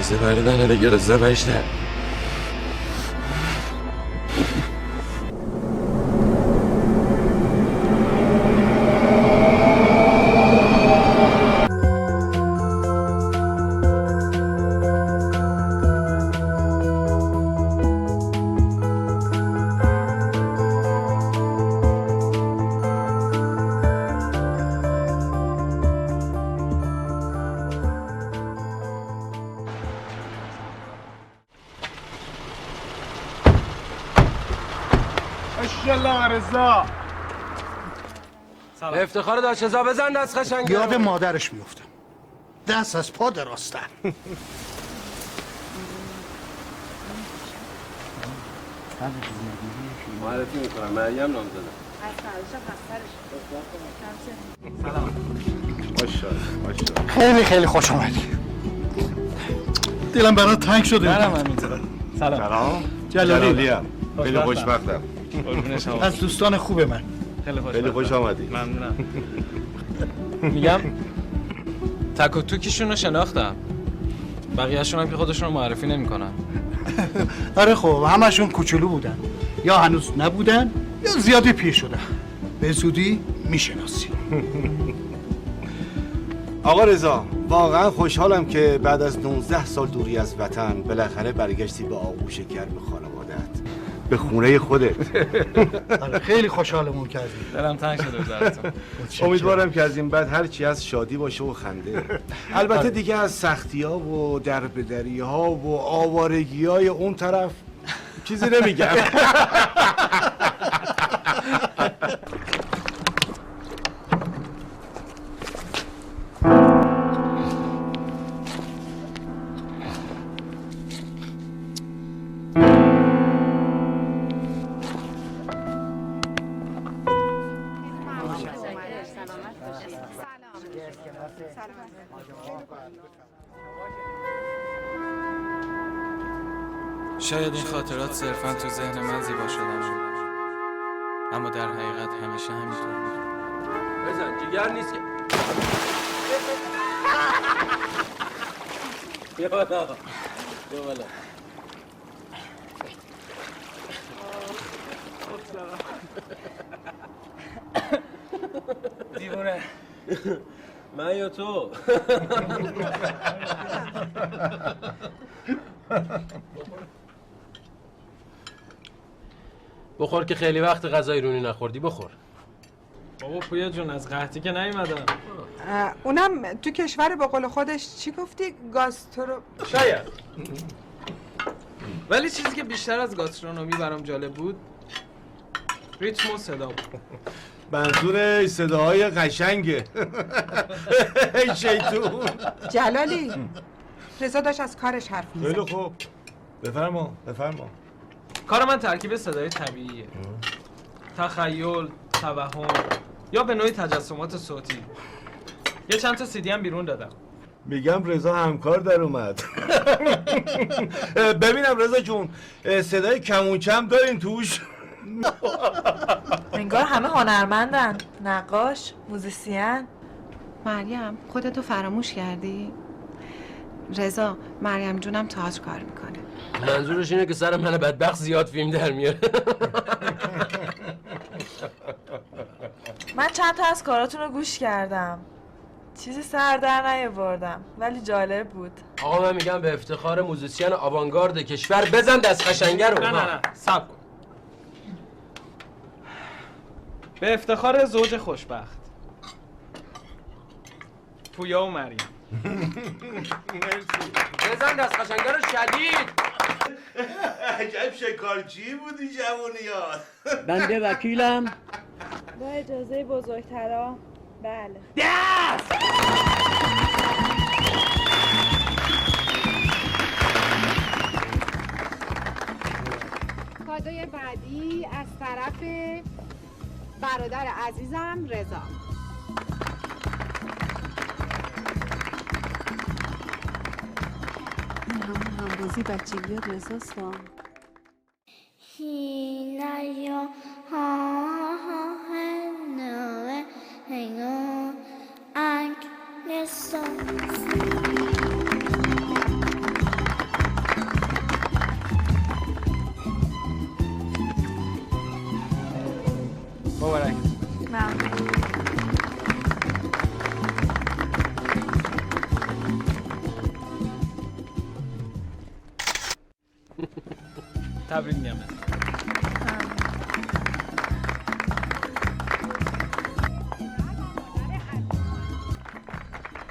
bize veriden ele gelirse işte. اشالله رضا به افتخار داشت رضا بزن دست قشنگ. یاد مادرش میفته. دست از پا درسته. معرفی میکنم مریم نام زده. ماشاءالله خیلی خیلی خوش آمدی. دلم برات تنگ شده. منم همینطور. سلام جلالی خیلی خوشبختم. از دوستان خوب من. خیلی خوش آمدی. ممنونم. میگم تک و توکیشون رو شناختم. بقیه‌شون هم که خودشون رو معرفی نمی‌کنن. آره خب همشون کوچولو بودن. یا هنوز نبودن یا زیادی پیر شدن. به زودی میشناسی. آقا رضا واقعا خوشحالم که بعد از 19 سال دوری از وطن بالاخره برگشتی به آغوش گرم خانواده‌ات، به خونه خودت. آره خیلی خوشحالمون کردی. دلم تنگ شده براتون. امیدوارم که از این بعد هر چی از شادی باشه و خنده. البته دیگه از سختی‌ها و دربدری‌ها و آوارگی‌های اون طرف چیزی نمیگم. شاید این خاطرات صرفاً تو ذهن من زیبا شدن، اما در حقیقت همیشه همینطور بود. بزن جگر نیست که. بیا بالا. بیا بالا. دیوونه. من یا تو؟ بخور که خیلی وقت غذای رونی نخوردی. بخور. بابا پویا جون از قحطی که نیومدم. اونم تو کشور به قول خودش چی گفتی؟ گاسترو شاید. ولی چیزی که بیشتر از گاسترونومی برام جالب بود ریتم و صدا بود. منظور صداهای قشنگه. ای شیطون. جلالی رضا داشت از کارش حرف میزد. خیلی خوب. بفرما. کار من ترکیب صدای طبیعیه. تخیل، توهم یا به نوعی تجسمات صوتی. یه چند تا CD هم بیرون دادم. میگم رضا همکار در اومد. ببینم رضا جون صدای کمونچم دارین توش؟ انگار همه هنرمندن. نقاش، موزیسین. مریم خودتو فراموش کردی؟ رضا مریم جونم تئاتر کار میکنه. منظورش اینه که سر من بدبخت زیاد فیلم در میاره. من چند تا از کاراتون رو گوش کردم. چیزی سر در نیاوردم ولی جالب بود. آقا من میگم به افتخار موزیسین آوانگارد کشور بزن دست قشنگه رو. نه صبر کن. به افتخار زوج خوشبخت پویا و مریم. بزن دست قشنگه رو شدید. عجب شکارچی بودی جوونیات. بنده وکیلم. با اجازه بزرگترا. بله. کادوی بعدی از طرف برادر عزیزم رضا. این همون همبازی بچگی رضاست. هینایا ها هنوه هنو انگ نسو مبارک. ممنون. تبریک میگم.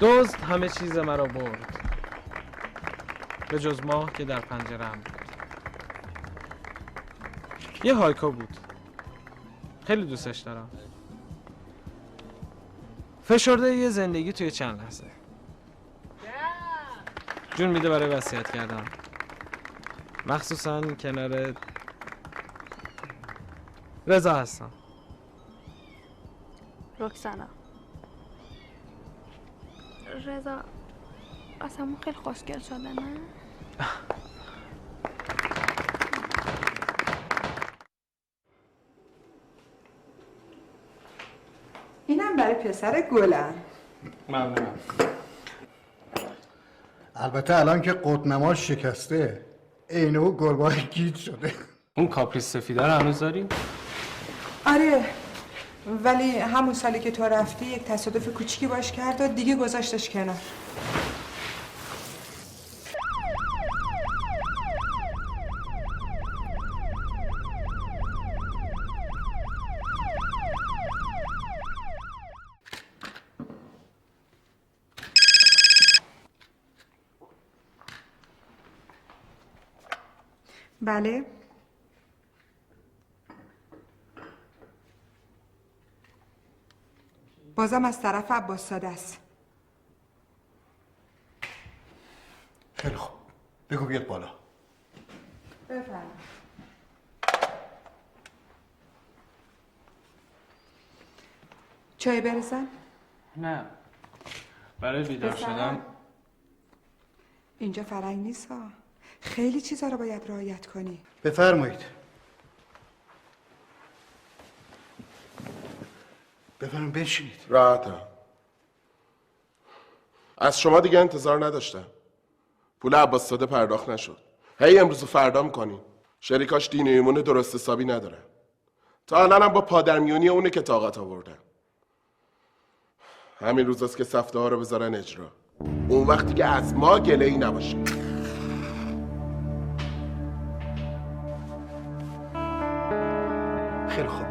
دزد همه چیز مرا برد به جز ماه که در پنجره‌ام بود. یه هایکو بود، خیلی دوستش دارم. فشرده یه زندگی توی چند لحظه. جون میده برای وصیت کردن، مخصوصا کنار رضا هستم. رکسانا رضا اصلا خیلی خوشگل شده نه؟ اینم برای پسر گلم. ممنونم. البته الان که قطنماش شکسته عینه و گربه گیج شده. اون کاپریس سفیده رو هنوز داریم؟ آره، ولی همون سالی که تو رفتی یک تصادف کوچیکی باش کرد و دیگه گذاشتش کنار. بله. بازم از طرف عباس‌زاده است. خیلی خوب، بگو بیاد بالا. بفرمایید. چای برسم؟ نه، برای بیدار شدن. اینجا فرنگ نیست ها. خیلی چیزا رو باید رعایت کنی. بفرمایید. بفرمایید بشینید. راحتم. از شما دیگه انتظار نداشتم. پول عباس‌زاده پرداخت نشد. هی امروز و فردا میکنین. شریکاش دین و ایمون درست حسابی ندارن. تا الانم با پادرمیونی اونه که طاقت آوردن. همین روزاست که سفته ها رو بذارن اجرا. اون وقتی که از ما گله‌ای نباشه. خیلی خوب،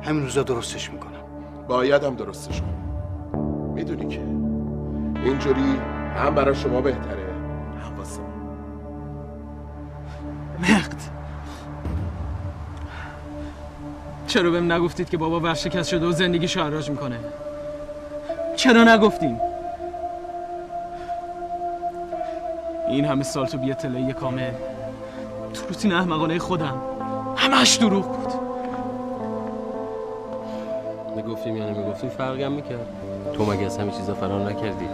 همین روزا درستش میکنم. باید هم درستش کنم. میدونی که اینجوری هم برای شما بهتره هم واسه من. مقد چرا بهم نگفتید که بابا ورشکست شده و زندگیشو حراج میکنه؟ چرا نگفتین؟ این همه سال تو بی اطلاعی کامل تو روتین احمقانه خودم همش دروغ بود. میگفتیم یا نمیگفتیم فرقی هم میکرد. تو مگه از همه چیزا فرار نکردی؟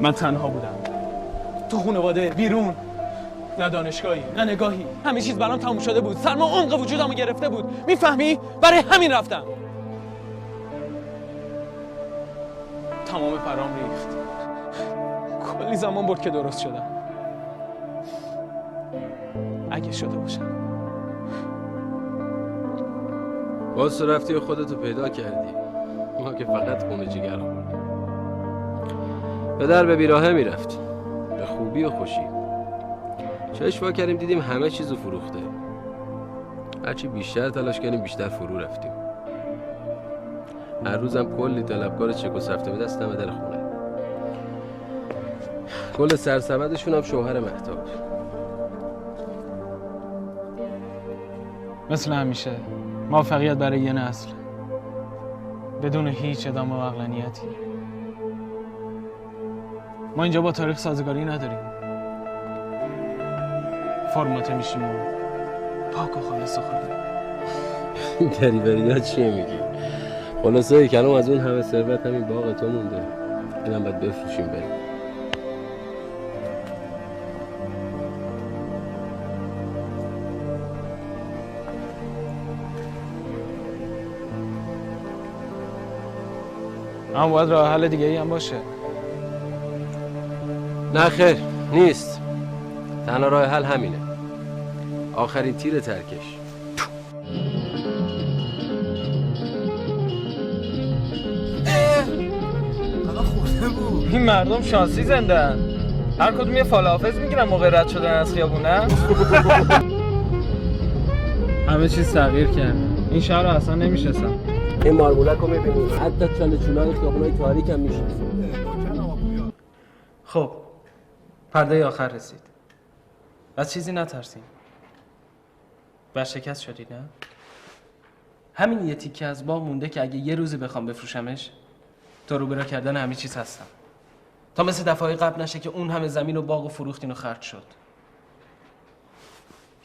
من تنها بودم تو خانواده، بیرون، نه دانشگاهی نه نگاهی، همه چیز برام تموم شده بود. سرما عمق وجودمو گرفته بود، میفهمی؟ برای همین رفتم. تمام پرام ریخت. کلی زمان برد که درست شدم. اگه شده باشم. باز تو رفتی و خودتو پیدا کردی. ما که فقط خونه جگر آوردیم. پدر به بیراهه میرفت، به خوبی و خوشی. چشم وا کردیم دیدیم همه چیزو فروخته. هرچی بیشتر تلاش کردیم بیشتر فرو رفتیم. هر روزم کلی طلبکار چکس رفته به دست دم در خونه. کل سرسبدشون هم شوهر مهتاب. مثل همیشه موفقیت برای یه نسل بدون هیچ ادامه و عقلانیتی. ما اینجا با تاریخ سازگاری نداریم. فرماته میشیم و پاک و خالص و خالی. دریوری ها چیه میگی؟ خلاصه کلام از اون همه ثروت همین باغ تو مونده. اینم باید بفروشیم بریم. اما باید راه حل دیگه ای هم باشه. نه خیر نیست. تنها راه حل همینه. آخرین تیر ترکش. این مردم شانسی زندن. هر کدوم یه فال حافظ میگیرن موقع رد شدن از خیابون، نه؟ همه چیز تغییر کرد. این شهر رو اصلا نمیشناسم. این مارمولک رو میبینید، حتی چاله‌چونای خیابونای تاریک هم میشناسید. خب پرده آخر رسید. از چیزی نترسیم. ورشکست شدی نه؟ همین یه تیکه از باغ مونده که اگه یه روزی بخوام بفروشمش تا رو برا کردن همه چیز هستم. تا مثل دفعه قبل نشه که اون همه زمین و باغ و فروختین و خرج شد.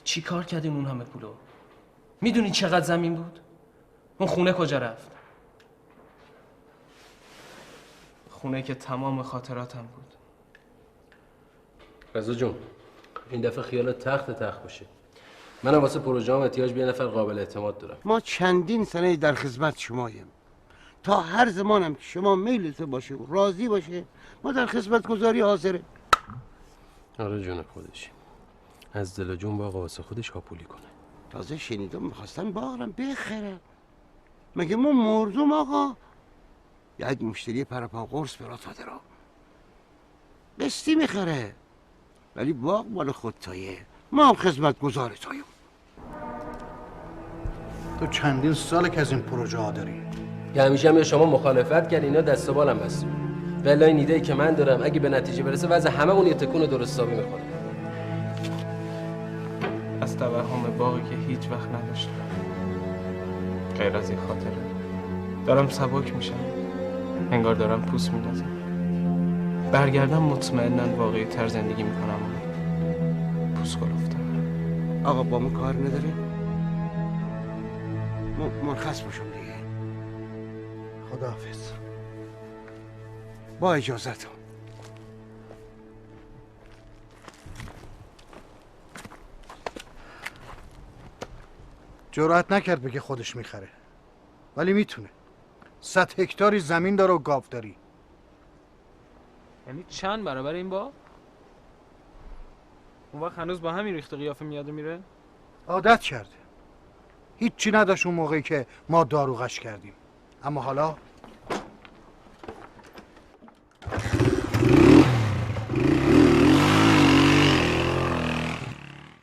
چی کار کردین اون همه پولو؟ میدونی چقدر زمین بود؟ اون خونه کجا رفت؟ خونه که تمام خاطراتم بود. رضا جون، این دفعه خیالت تخت باشه. منم واسه پروژه‌ام احتیاج به یه نفر قابل اعتماد دارم. ما چندین سنه در خدمت شماییم. تا هر زمانم که شما میلتون باشه و راضی باشه ما در خدمت گذاری حاضره. آره جون خودش. از دل جون باغ واسه خودش هاپولی کنه. تازه شنیدم میخواستن باغرم بخرن. مگه ما مردم آقا؟ یک مشتری پرپا قرص برات فدرا قسطی میخره، ولی باغ مال خود تایه، ما هم خدمت گذار تاییم. تو چندین ساله که از این پروژه ها داری. که همیشه هم شما مخالفت کرد، اینا دست و بالم بستون. والله این ایده‌ای که من دارم اگه به نتیجه برسه وضع هممون یه تکون درست حسابی میخوره. از توهم باقی که هیچ وقت نداشتم، غیر از این خاطره دارم سبک میشم، انگار دارم پوست میندازم. برگردم مطمئناً واقعی تر زندگی میکنم و پوست گلفتم. آقا با ما کار نداره؟ مرخص باشم دیگه. خداحافظ. با اجازتون. جرأت نکرد بگه خودش میخره، ولی میتونه. 100 هکتاری زمین داره و گاوداری. یعنی چند برابر این با؟ اون وقت هنوز با همین ریخت قیافه میاد و میره؟ عادت کرده. هیچی نداشت اون موقعی که ما داروغش کردیم، اما حالا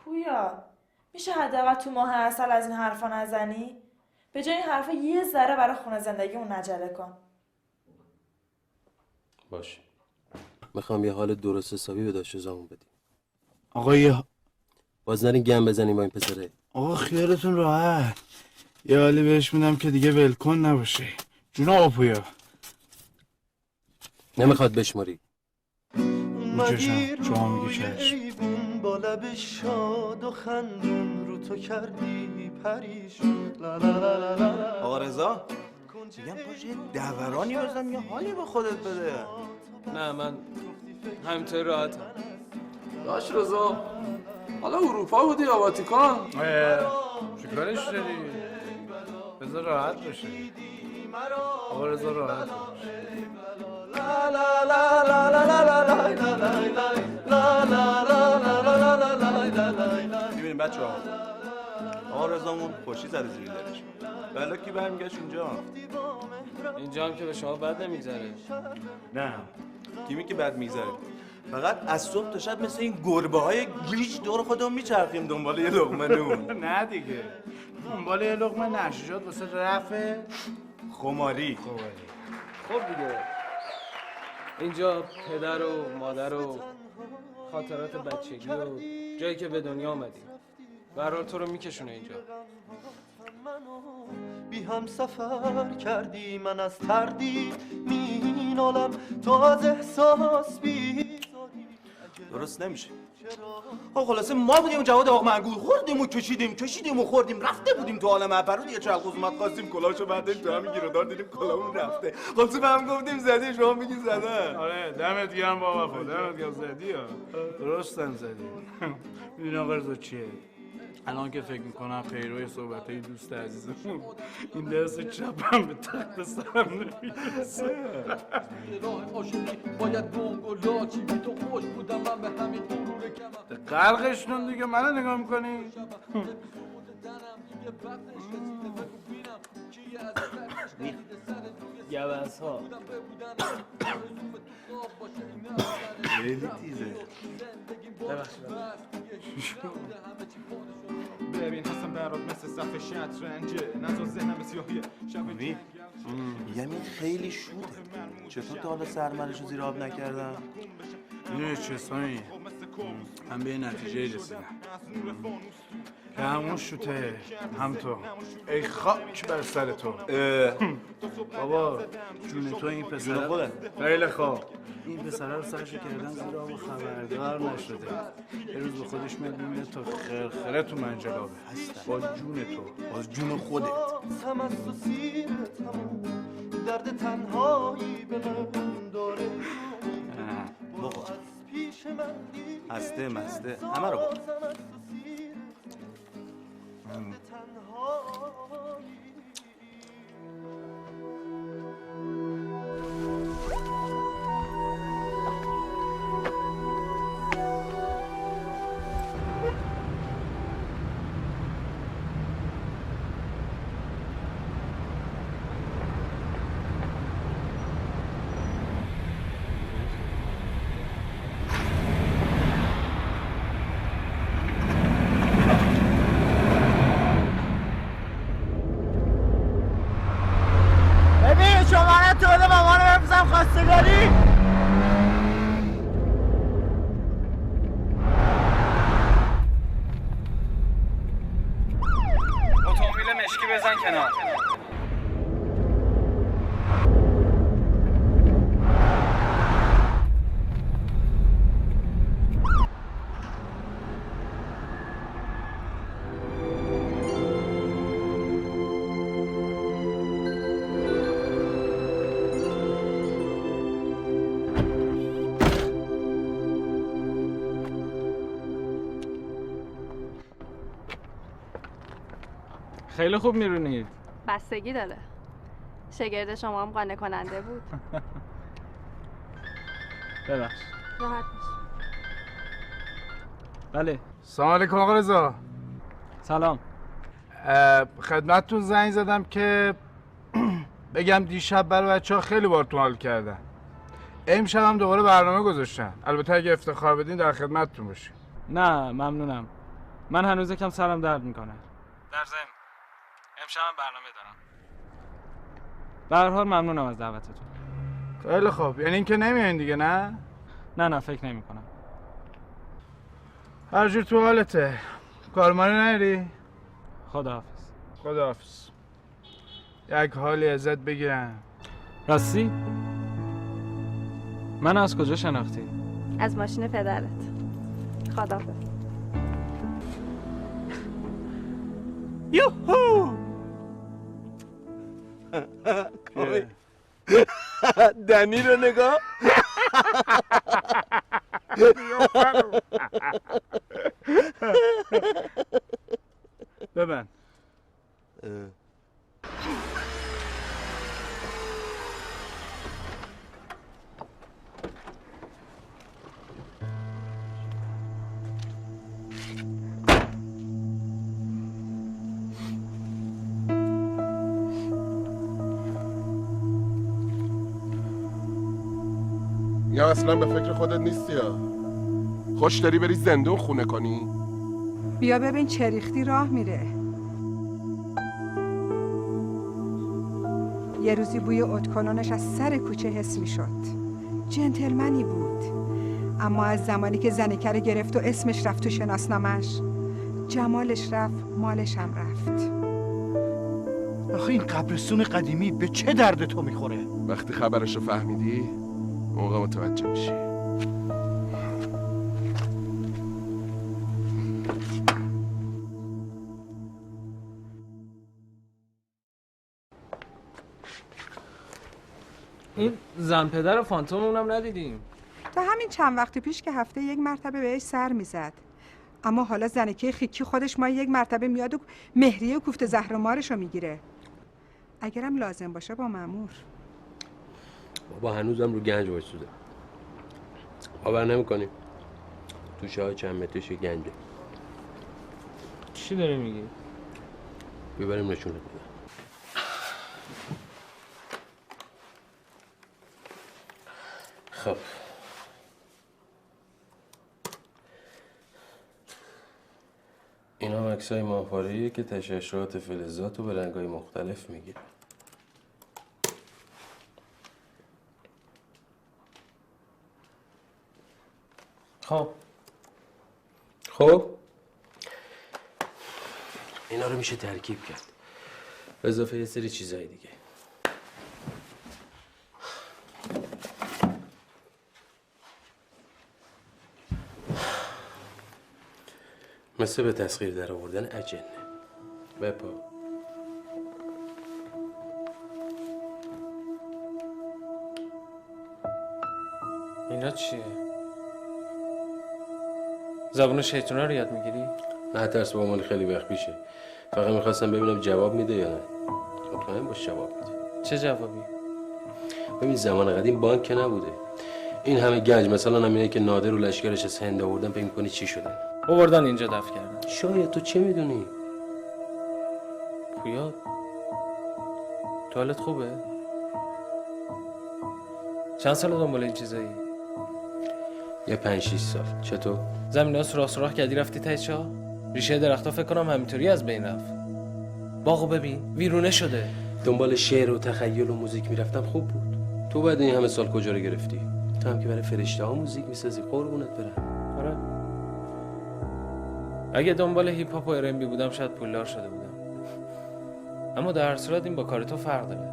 پویا میشه حداقل تو ماه عسل از این حرفا نزنی؟ به جای این حرفا یه ذره برای خونه زندگیمون عجله کن. باشه. میخوام یه حال درست حسابی به داشت زامون بدیم. آقا باز نرین گم بزنیم با این پسره. آقا خیالتون راحت. یه حالی بهش میدم که دیگه ولکن نباشه. جون آقا پویا. نمیخواد بشماری. میکشم شما میگی چشم. با لب شاد و خندون رو تو کردی پریشون. آقا رضا میگم پاش یه دورانی بزنم یا حالی به خودت بده. نه من همینطور راحتم. داش رضا حالا اروپا بودی یا واتیکان؟ چیکارش داری؟ بذار راحت باشه. آقا رضا راحت باشه. میبینیم بچه ها آقا رضامون خوشی زده زیر دلش. بلا کی برمیگشت اینجا هم که به شما بد نمیگذره. نه کیمی که بد میگذره. فقط از صبح تا شب مثل این گربه های گلیچ دور خودمون میچرخیم دنبال یه لقمه نون. نه دیگه دنبال یه لقمه نشجات واسه رفع خماری. خب دیگه اینجا پدر و مادر و خاطرات بچگی و جایی که به دنیا آمدیم برای تو رو میکشونه اینجا. بی هم سفر کردی من از تردید مینالم تو از احساس بیزاری. درست نمیشه. خلاصه ما بودیم جواد آقا منگول خوردیم و کشیدیم و خوردیم رفته بودیم تو عالم عبرو دیگه چرا قسمت خواستیم کلاشو بعدش تو همین گیرودار دیدیم کلاهمون رفته. خلاصه به هم گفتیم زدی شما میگی زدن. آره دمت گرم بابا خود دمت گرم زدی ها درستن زدی. میدونی آقا رضا چیه؟ الان که فکر میکنم پیروی صحبتای دوست عزیزمون این دست چپم به تخت سرم نمیرسه. قلقشتون دیگه منو نگاه میکنی؟ گوز ها خیلی تیزه. ببخشید ببین هستم برات مثل صف شطرنجه نزا ذهنم سیاهیه وی یعنی خیلی شوده. چطور تا حالا سرمنشو زیر آب نکردم؟ میدونی چه سامی؟ من به این نتیجه رسیدم که همون شوته هم تو. ای خاک بر سر تو. بابا جون تو این پسر جون خودت. خیلی خوب. این پسره رو سرشو کردن زیر آب و خبردار نشده. یه روز به خودش میاد میبینه تو خرخره تو منجلابه. با جون تو، با جون خودت. درد تنهایی به من داره بابا هسته مسته همه رو بابا شماره تو بده مامانو بفرستم خواستگاری. اتومبیل مشکی بزن کنار. خیلی خوب میرونید. بستگی داره. شاگرد شما هم قانع کننده بود. ببخش. راحت باش. بله. سلام علیکم آقا رضا. سلام. خدمتتون زنگ زدم که بگم دیشب برای بچه‌ها خیلی بارتون حال کردن. امشب هم دوباره برنامه گذاشتن. البته اگه افتخار بدین در خدمتتون باشیم. نه ممنونم. من هنوز یکم سرم درد میکنه. در ضمن امشب هم برنامه دارم. به هر حال ممنونم از دعوتتون. خیلی خوب. یعنی اینکه نمیاین دیگه نه؟ نه فکر نمی‌کنم. هر جور تو حالته. کارمانی نری؟ خداحافظ. خداحافظ. یک حالی ازت بگیرم. راستی؟ من از کجا شناختی؟ از ماشین پدرت. خداحافظ. یوهو دنی رو نگاه. ببند. یا اصلا به فکر خودت نیستی یا خوش داری بری زندون خونه کنی؟ بیا ببین چه ریختی راه میره. یه روزی بوی ادکلونش از سر کوچه حس میشد. جنتلمنی بود، اما از زمانی که زنکه رو گرفت و اسمش رفت تو شناسنامش، جمالش رفت، مالش هم رفت. آخه این قبرستون قدیمی به چه درد تو میخوره؟ وقتی خبرشو فهمیدی موقع متوجه میشی. این زن پدر فانتوم اونم ندیدیم. تا همین چند وقت پیش که هفته یک مرتبه بهش سر میزد، اما حالا زنکه خیکی خودش ما یک مرتبه میاد و مهریه و کوفت زهر و مارشو میگیره. اگرم لازم باشه با مأمور. بابا هنوزم رو گنج وایسوده. باور نمی‌کنی؟ تو شاه چند مترش گنجه. چی داری میگی؟ ببریم نشونت بدم. خب اینا عکسای ماهواره‌ایه که تشعشعات فلزات رو به رنگ‌های مختلف میگیره. خب اینا رو میشه ترکیب کرد به اضافه یه سری چیزای دیگه. مثل به تسخیر در آوردن اجنه. بپا اینا چیه؟ زبون شیطونا رو یاد میگیری؟ نه ترس با مال خیلی وقت پیشه. فقط میخواستم ببینم جواب میده یا نه. مطمئن باش جواب میده. چه جوابی؟ ببین زمان قدیم بانک که نبوده. این همه گنج مثلا همینه که نادر و لشکرش از هند آوردن، فکر می‌کنی چی شدن؟ آوردن اینجا دفن کردن. شاید. تو چه میدونی؟ پویا تو حالت خوبه؟ چند سال دنبال این چیزایی؟ یه 5-6 سال. چطور؟ زمین ها سوراخ کردی رفتی ته چاه؟ ریشه درختها فکر کنم همینطوری از بین رفت. باغو ببین ویرونه شده. دنبال شعر و تخیل و موزیک میرفتم خوب بود. تو بعد این همه سال کجا رو گرفتی؟ تو هم که برای فرشته ها موزیک میسازی، قربونت برم. آره. اگه دنبال هیپ هاپ و ارنبی بودم شاید پولدار شده بودم. اما در هر صورت این با کار تو فرق داره.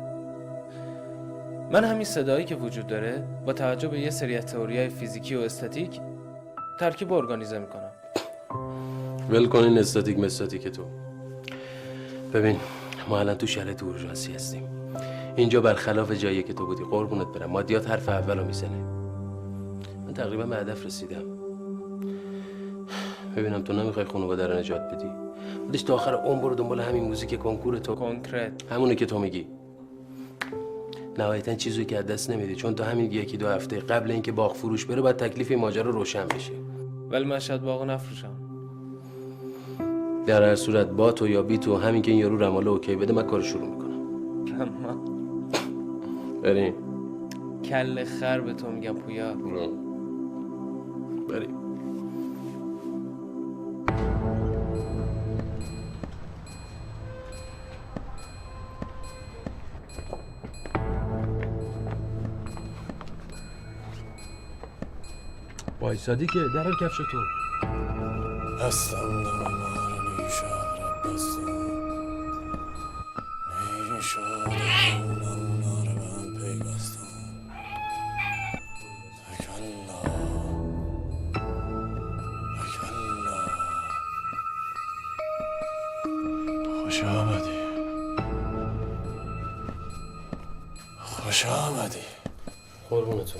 من همین صدایی که وجود داره با توجه به یه سری تئوریای فیزیکی و استاتیک ترکیب ارگانیزه میکنم. ول کن این استاتیک مستاتیک تو. ببین ما الان تو شرایط اورژانسی هستیم. اینجا برخلاف جایی که تو بودی، قربونت برم. مادیات حرف اولو میزنه. من تقریبا به هدف رسیدم. ببینم تو نمیخوای خانواده رو نجات بدی. بعدش تا آخر عمر برو دنبال همین موزیک کنکور تو. کنکرت همونه که تو میگی. نهایتا چیزی که از دست نمیدی، چون تو همین 1-2 هفته قبل اینکه باغ فروش بره بعد تکلیف این ماجرا روشن بشه. ولی من شاید باغو نفروشم. در هر صورت با تو یا بی تو، همین که این یارو رماله اوکی بده من کارو شروع میکنم. بریم. کل خر به تو میگم پویا. بریم. وایسادی که در کفش تو. بستم دم مارنی شهر بستم نیری شاد اونم ناره به هم پیوستم تکلا خوش آمدی خوش آمدی. قربون تو.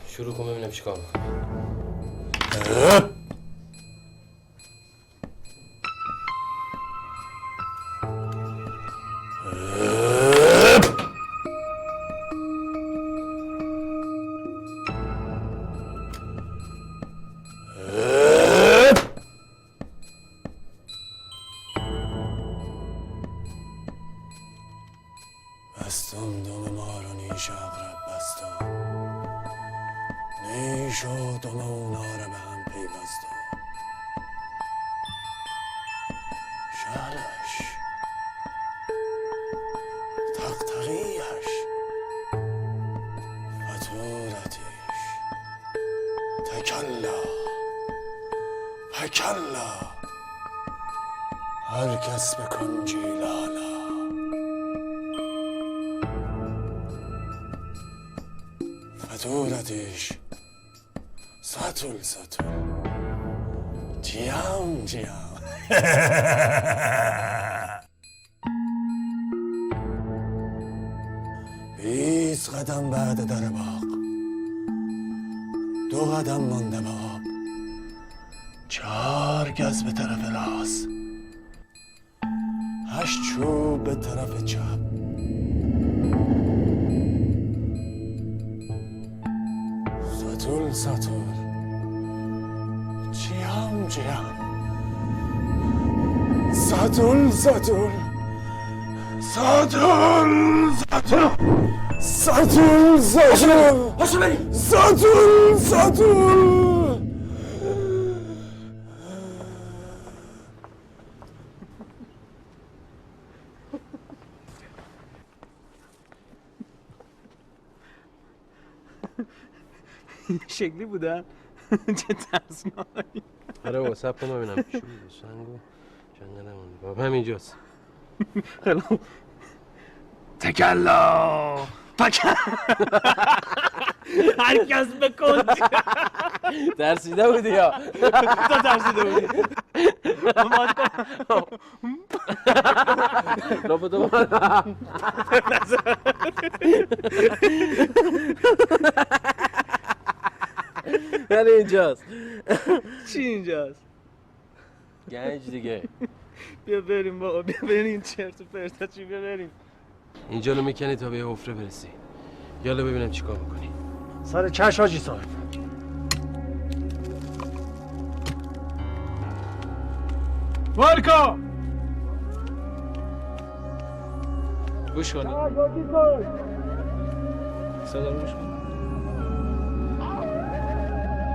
شروع کن ببینم چیکار میکنی. بستم دم مارانی شغرب بستم نیشو دم اوناره به هم پیوستم شالش تقتقیش فتورتش تکلا پکلا هر کس بکن جیلالا فتورتش ساتول ساتول جیام جیام 20 قدم بعد در باغ 2 قدم مانده به آب 4 گز به طرف راست 8 چوب به طرف چپ ساتول ساتول جیام جیام ساتول ساتول ساتول ساتول ساتون پاشو بریم ساتون شکلی بودن چه ترسناکی. آره واسه کن ببینم چی بود سنگو جنگلمون باب همینجاست. خیلی تکلا هرکس بکن. ترسیده بودی یا تو ترسیده بودی. لابا دو یعنی اینجاست. چی اینجاست؟ گنج دیگه. بیا بریم بابا، بیا بریم چرت و پرتا چی، بیا بریم. اینجا رو میکنی تا به یه حفره برسی. یالا ببینم چیکار میکنی. سر چش حاجی صاحب. وارکا گوش کنی صدا رو گوش کن.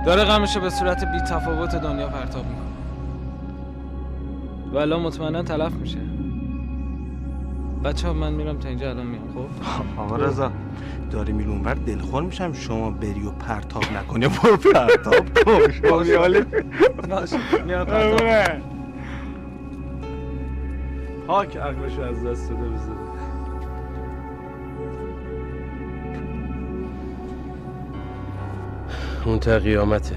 داره غمشو به صورت بی تفاوت دنیا پرتاب میکنه و الان مطمئنا تلف میشه. بچه ها من میرم تا اینجا الان میام. خب آقا رضا داری میری اونور دلخور میشم شما بری و پرتاب نکنی. برو پرتاب کن. باشه میام پرتاب. پاک عقلشو از دست داده بزنه. اون تا قیامته.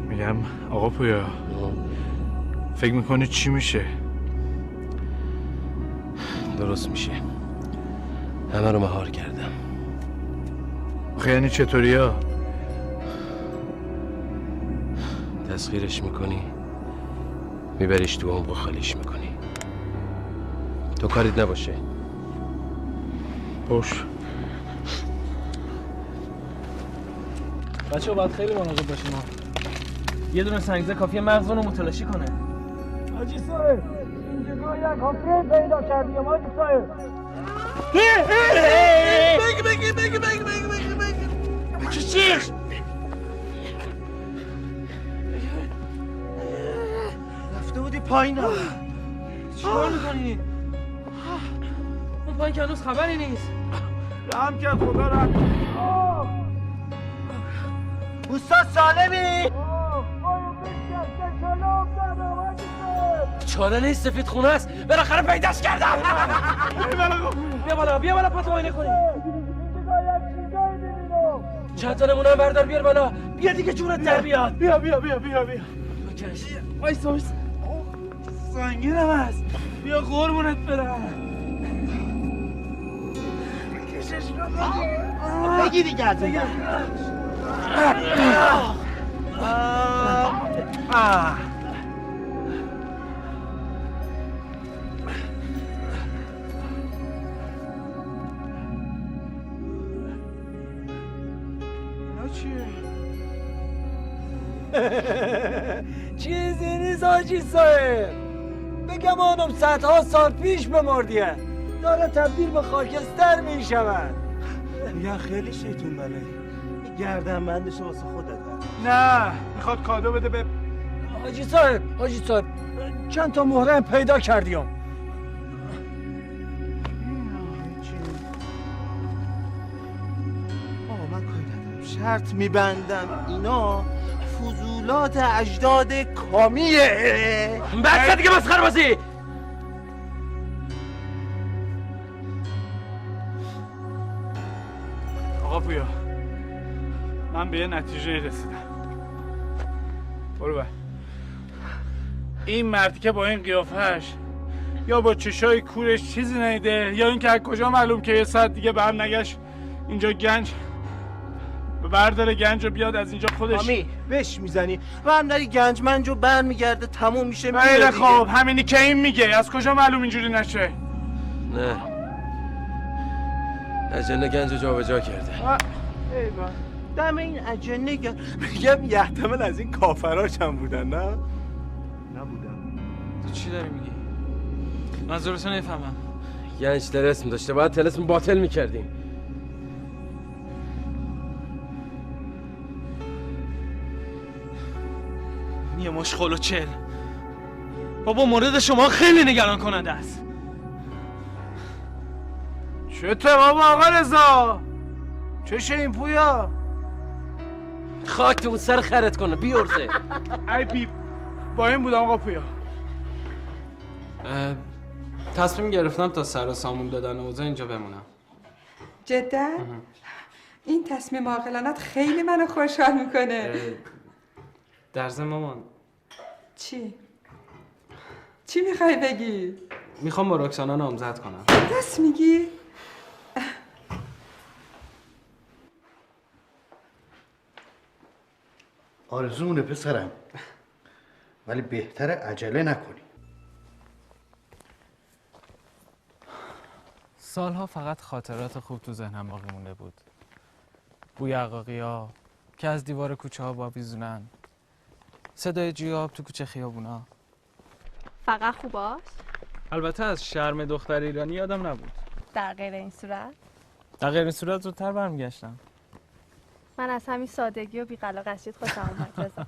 میگم آقا پویا فکر میکنی چی میشه؟ درست میشه. همه رو مهار کردم. یعنی چطوری ها؟ تسخیرش میکنی میبریش تو عمق و خالیش میکنی. تو کاریت نباشه. باش. بچه ها باید خیلی مراقب باشیم ها. یه دونه سنگزه کافیه مغزونو متلاشی کنه. حاجی صاحب اینجا یک حفره پیدا کردیم حاجی صاحب. بگی چی؟ رفته بودی پایین ها. چیکار میکنی؟ اون پایین که هنوز خبری نیست. رحم کرد خدا رحم. استاد سالمی؟ چاره نیست سفید خونه است. بالاخره پیداش کردم. بیا بالا پاتو آینه کنیم. چند تا نمونه بردار بیار بالا. بیا دیگه جونت در بیاد. بیا بکش. وایسا سنگینم هست. بیا قربونت برم. کشش رو بگی دیگه از دیگه. چیزی نیست حاجی صاحب. بگم آنم صدها سال پیش بمردیه. داره تبدیل به خاکستر میشود. میگن خیلی شیطون بله. گردن بندش واسه خودت. نه میخواد کادو بده به حاجی صاحب. چند تا مهره پیدا کردیم. آقا من کاری ندارم. شرط میبندم اینا فضولات اجداد کامیه. بس دیگه مسخره بازی. آقا پویا من به یه نتیجه رسیدم. برو بر. این مردی که با این قیافهش یا با چشای کورش چیزی نیده یا اینکه از کجا معلوم که یه ساعت دیگه به هم نگشت اینجا گنج برداره گنج رو بیاد از اینجا خودش. کامی بش میزنی و هم داری گنج منجو بر میگرده تموم میشه. خیلی خوب همینی که این میگه. از کجا معلوم اینجوری نشه؟ نه اجنه گنج رو جابجا کرده. ایوان دم این اجنه میگم یحتمل از این کافراش هم بودن. نه تو چی داری میگی؟ منظورتو نفهمم. یعنی چی طلسم داشته؟ باید طلسم باطل میکردیم. یه مشغول و چل. بابا مورد شما خیلی نگران کننده است. چته بابا آقا رضا؟ چشه این پویا؟ خاک تو اون سر خرت کنه بیورزه. ای بی با این بودم آقا پویا. تصمیم گرفتم تا سر و سامون دادن اوضاع اینجا بمونم. جدا؟ این تصمیم عاقلانت خیلی منو خوشحال میکنه. در ضمن مامان چی؟ چی میخوای بگی؟ میخوام با رکسانا نامزد کنم. راست میگی؟ آرزومونه پسرم، ولی بهتره عجله نکنی. سالها فقط خاطرات خوب تو ذهنم باقی مونده بود. بوی عقاقی‌ها که از دیوار کوچه ها باویزونن، صدای جیاب تو کوچه خیابونا. فقط خوباست؟ البته از شرم دختر ایرانی یادم نبود. در غیر این صورت؟ در غیر این صورت زودتر برمیگشتم. من از همین سادگی و بی‌قلاقشیت خوشم اومد رضا.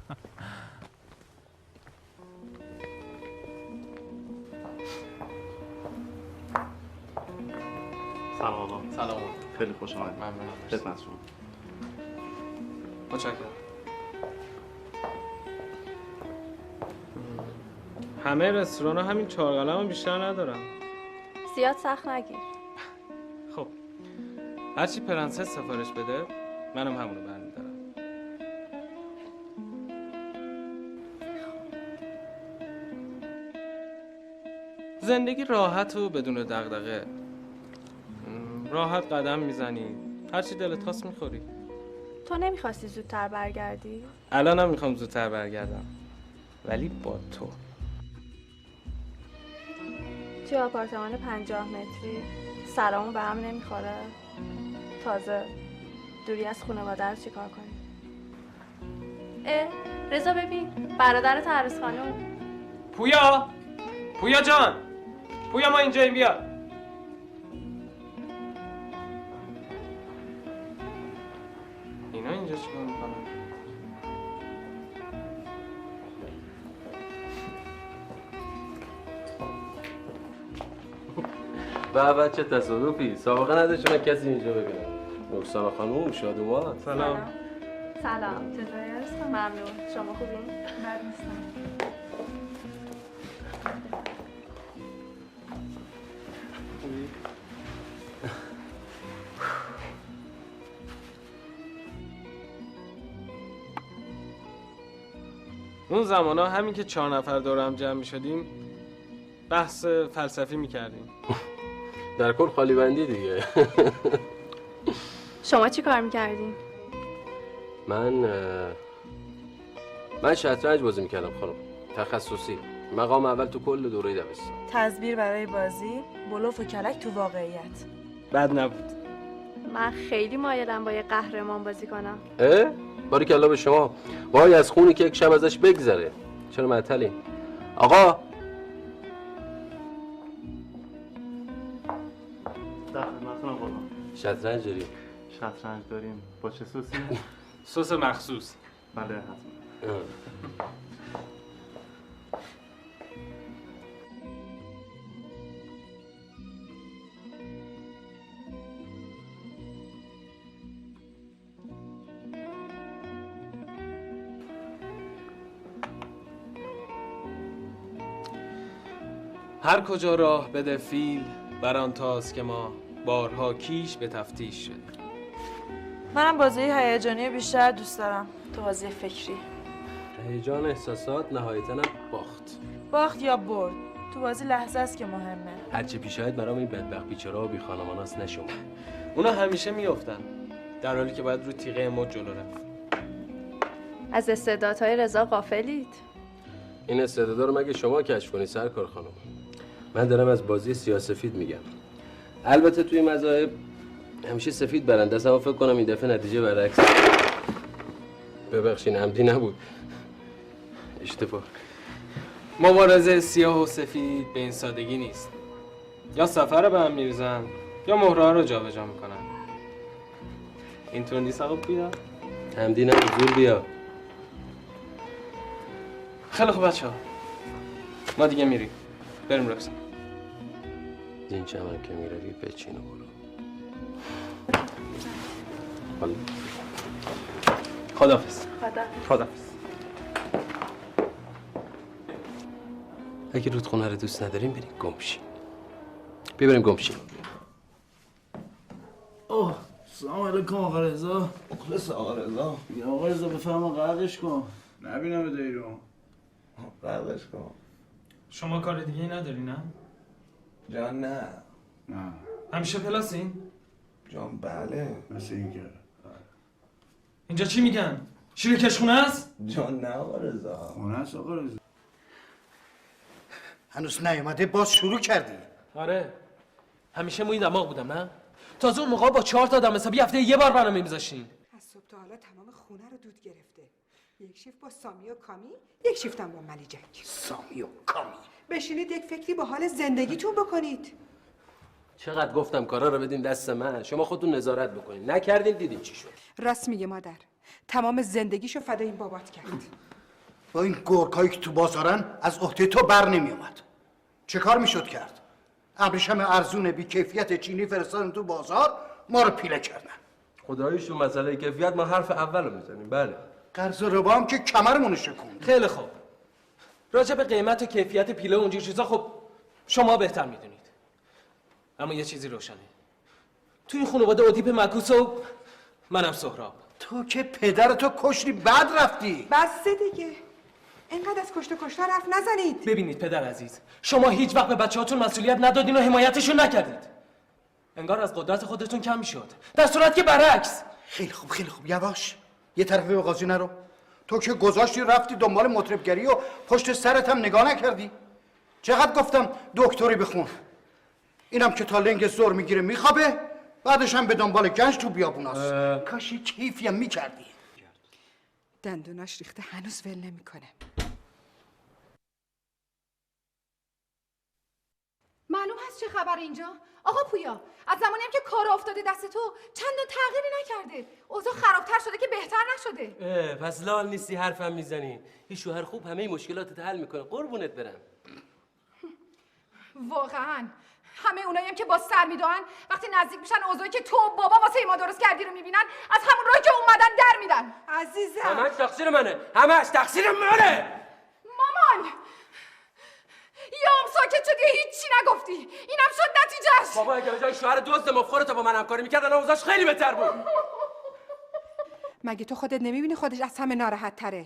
سلام آقا. سلام. خیلی خوش آمدید. ممنون. خدمت شما. متشکرم. همه رستوران همین 4 قلم بیشتر ندارم. زیاد سخت نگیر. خب هرچی پرنسس سفارش بده منم همونو برمیدارم. زندگی راحت و بدون دغدغه. راحت قدم میزنی، هرچی دلت خواست میخوری. تو نمیخواستی زودتر برگردی؟ الانم میخوام زودتر برگردم، ولی با تو. توی آپارتمان 50 متری سرامون به هم نمیخوره؟ تازه دوری از خانواده رو چیکار کنی؟ رضا ببین برادرت عروس خانم. پویا جان، پویا ما اینجاییم، بیا. اینا اینجا چیکار میکنن؟ بابا چه تصادفی، سابقه نداشت من کسی اینجا ببینم. رکسانا خانوم، شادومان. سلام. سلام، چطوری هستم؟ ممنون. شما خوبین؟ بد نیستم. اون زمانا همین که 4 نفر دور هم جمع می‌شدیم بحث فلسفی می‌کردیم. در کل خالی بندی دیگه. شما چی کار میکردین؟ من شطرنج بازی میکردم خانم، تخصصی. مقام اول تو کل دوره دبستان. تزویر برای بازی، بلوف و کلک تو واقعیت. بد نبود. من خیلی مایلم با یه قهرمان بازی کنم. باریکلا به شما. وای از خونی که یک شب ازش بگذره. چرا معطلی؟ آقا در خدمتتونم قربان. شطرنج داریم. شطرنج داریم. با چه سوسی؟ سس مخصوص. بله حتما. هر کجا راه بده فیل بر آن تاست که ما بارها کیش به تفتیش شد. منم بازی هیجانی بیشتر دوست دارم تو بازی فکری. هیجان احساسات نهایتاً باخت یا برد تو بازی لحظه است که مهمه. هرچی پیش آید برام این بدبخت بیچاره‌ها و بی خانماناست نشون. اونا همیشه میافتن در حالی که باید رو تیغه موج جلو رفت. از استعدادهای رضا غافلید. این استعدادا رو مگه شما کشف کنید سرکار خانم؟ من دارم از بازی سیاه‌سفید میگم. البته توی مذاهب همیشه سفید برنده است، اما فکر کنم این دفعه نتیجه برعکس. ببخشید عمدی نبود. اشتباه. مبارزه سیاه و سفید به این سادگی نیست. یا سفر به هم میریزن یا مهرها رو جابجا میکنن. اینطور نیست آقا پویا؟ تمدی نه زور بیا. خیلی خوب بچه‌ها، ما دیگه میریم. بریم رقص. این چمن که میروی بچین و برو. خداحافظ. خداحافظ. اگه رودخونه رو دوست نداریم بریم گم شیم. بریم گم شیم. اوه سلام علیکم آقا رضا. مخلص آقا رضا. بیا آقا رضا بفرما غرقش کن. نبینم دیرون. غرقش کن. شما کار دیگه ای نداری نه؟ جان نه. نه. همیشه پلاسین؟ جان بله. مثل اینکه. اینجا چی میگن؟ شیر کشخونه است؟ جان نه آقا رضا. خونه است آقا رضا. هنوز نیومده باز شروع کردی. آره. همیشه موی دماغ بودم نه؟ تازه اون موقع با 4 تا آدم حسابی هفته یه بار برنامه میذاشتین. از صبح تا حالا تمام خونه رو دود گرفته. یک شیفت با سامی و کامی، یک شیفت هم با ملیجک. سامی و کامی. بشینید یک فکری با حال زندگیتون بکنید. چقدر گفتم کارا رو بدین دست من، شما خودتون نظارت بکنید. نکردین دیدین چی شد. راست میگه مادر. تمام زندگیشو فدای این بابات کرد. با این گرگ‌هایی که تو بازارن از عهده تو بر نمی اومد. چه کار میشد کرد؟ ابریشم ارزون بی کیفیت چینی فرستادن تو بازار، ما رو پیله کردن. خداییش مسئله کیفیت ما حرف اول رو میزنیم. بله. قرض و ربا هم که کمرمون شکوند. خیلی خوب. راجع به قیمت و کیفیت پیله و اونجور چیزا خب شما بهتر میدونید. اما یه چیزی روشنه. تو این خانواده ادیپ معکوس و منم سهراب. تو که پدرتو کشتی بعد رفتی. بسه دیگه. اینقدر از کشت و کشتار حرف نزنید. ببینید پدر عزیز، شما هیچ وقت به بچه‌هاتون مسئولیت ندادین و حمایتشون نکردید. انگار از قدرت خودتون کم میشد. در صورتی که برعکس. خیلی خوب خیلی خوب یواش. یه طرفه به قاضی نرو. تو که گذاشتی رفتی دنبال مطربگری و پشت سرت هم نگاه نکردی. چقدر گفتم دکتری بخون. اینم که تا لنگ زور میگیره میخوابه، بعدش هم به دنبال گنج تو بیابوناست. کاش یه کیفی هم میکردی. دندوناش ریخته هنوز ول نمیکنه. معلوم هست چه خبر اینجا؟ آقا پویا، از زمانی هم که کار افتاده دست تو چندان تغییری نکرده. اوضاع خرابتر شده که بهتر نشده. پس لال نیستی حرفم میزنی. یه شوهر خوب همه مشکلاتت حل میکنه. قربونت برم. واقعا همه اونایی هم که با سر میدوئن وقتی نزدیک میشن اوضاعی که تو بابا واسه ما درست کردی رو میبینن، از همون راهی که اومدن در میدن. عزیزم همش تقصیر منه. همش تقصیر منه. مامان یا هم ساکت شدی هیچی نگفتی. اینم شد نتیجهش. بابا اگه به جای شوهر دزد مفخورت با من همکاری میکرد الان اوضاعش خیلی بهتر بود. مگه تو خودت نمیبینی خودش از همه ناراحت تره؟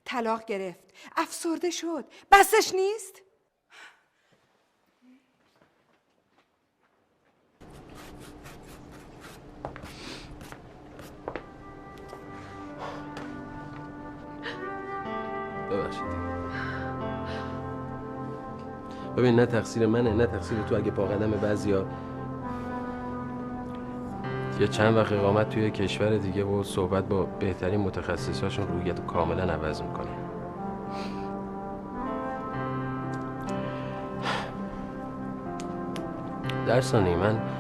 طلاق گرفت، افسرده شد، بسش نیست؟ ببخشید. ببین نه تقصیر منه نه تقصیر تو. اگه پا قدم بعضیا یه چند وقت اقامت توی کشور دیگه و صحبت با بهترین متخصصاشون رویت رو کاملا عوض میکنه. در ثانیه من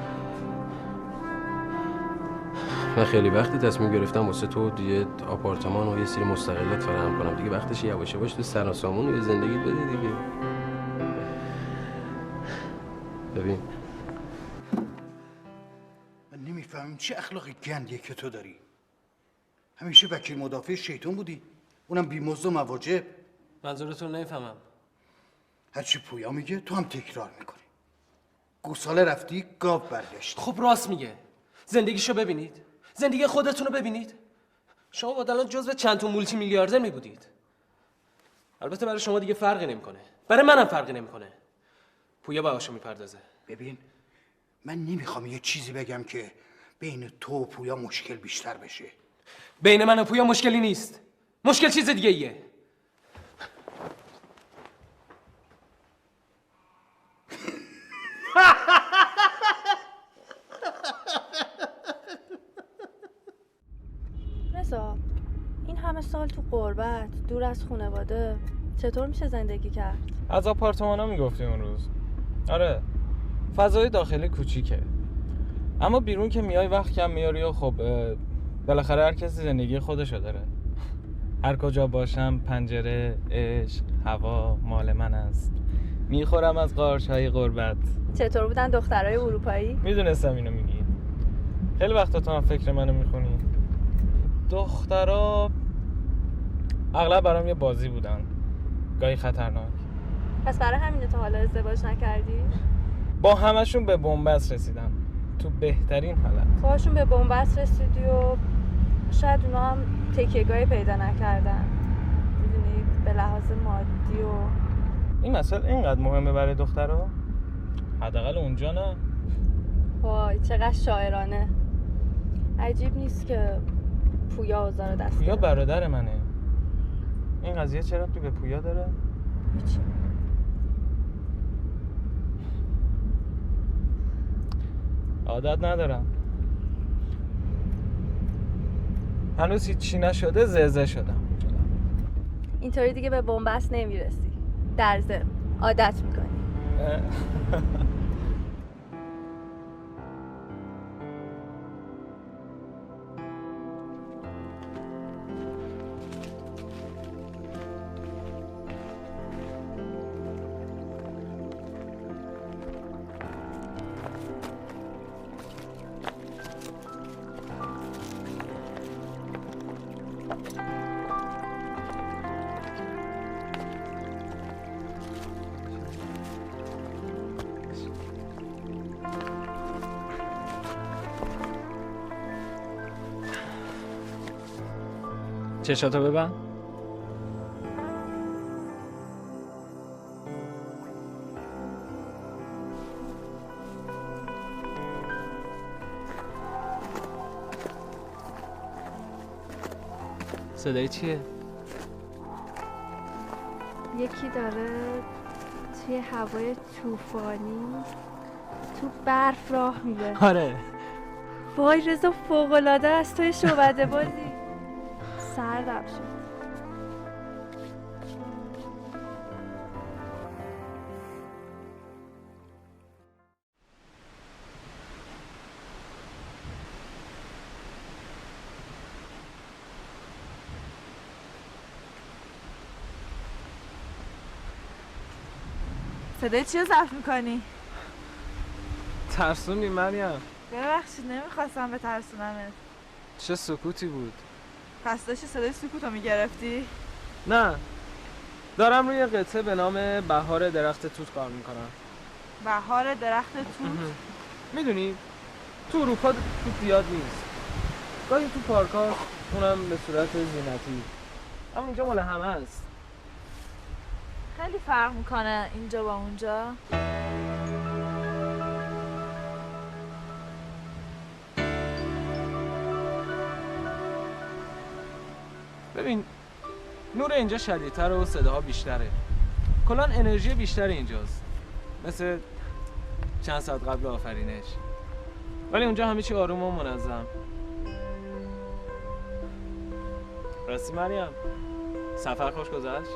خیلی وقتی تصمیم گرفتم واسه تو یه آپارتمان و یه سری مستقلیت فراهم کنم. دیگه وقتش یواش یواش تو سر و سامون یه زندگی بده دیگه. ببین من نمیفهمم چه اخلاقی گندیه که تو داری. همیشه وکیل مدافع شیطان بودی، اونم بی مزد و مواجب. منظورتون نمیفهمم. هرچی پویا میگه تو هم تکرار میکنی. گوساله رفتی گاو برگشت. خب راست میگه. زندگیشو ببینید، زندگی خودتون رو ببینید. شما با الان جزو چند تا مولتی میلیاردر میبودید. البته برای شما دیگه فرقی نمیکنه، برای منم فرقی نمیکنه. پویا بهاشو میپردازه. ببین من نمیخوام یه چیزی بگم که بین تو و پویا مشکل بیشتر بشه. بین من و پویا مشکلی نیست. مشکل چیز دیگه ایه. رضا این همه سال تو غربت دور از خانواده چطور میشه زندگی کرد؟ از آپارتمانا میگفتی اون روز. آره فضای داخلی کوچیکه، اما بیرون که میای وقت کم میاری و خب بالاخره هر کسی زندگی خودشو داره. هر کجا باشم پنجره، عشق، هوا مال من است. میخورم از قارچ‌های غربت. چطور بودن دخترای اروپایی؟ میدونستم اینو میگی. خیلی وقتا تو هم فکر منو میخونی. دخترا اغلب برام یه بازی بودن، گاهی خطرناک. پس برای همینه تا حالا ازدواج نکردی؟ با همشون به بنبست رسیدم، تو بهترین حالت. باهاشون به بنبست رسیدی و شاید اونا هم تکیه‌گاهی پیدا نکردن، میدونی، به لحاظ مادی و این مسئله اینقدر مهمه برای دخترها؟ حداقل اونجا نه. وای چقدر شاعرانه. عجیب نیست که پویا اوضاع رو دست پویا برادر منه. این قضیه چرا ربطی به پویا داره؟ هیچی. عادت ندارم. هنوز هیچی نشده زعزع شدم. اینطوری دیگه به بنبست نمیرسی. در ضمن عادت میکنی. چشاتو ببند. صدای چیه؟ یکی داره توی هوای طوفانی تو برف راه میره. آره. وای رضا فوق‌العاده است توی شعبده بازی. سردم شد. صدای چی رو ضبط میکنی؟ ترسونی مریم. ببخشید نمیخواستم بترسونمت. چه سکوتی بود. پس داشتی صدای سکوتو میگرفتی؟ نه، دارم روی قطعه به نام بهار درخت توت کار میکنم. بهار درخت توت؟ میدونی تو اروپا توت زیاد نیست، گاهی تو پارک‌ها، اونم به صورت زینتی، اما اینجا مال همه است. خیلی فرق میکنه اینجا با اونجا. ببین نور اینجا شدیدتر و صداها بیشتره، کلاً انرژی بیشتر اینجاست، مثل چند ساعت قبل آفرینش. ولی اونجا همه چی آروم و منظم. راستی مریم، سفر خوش گذشت؟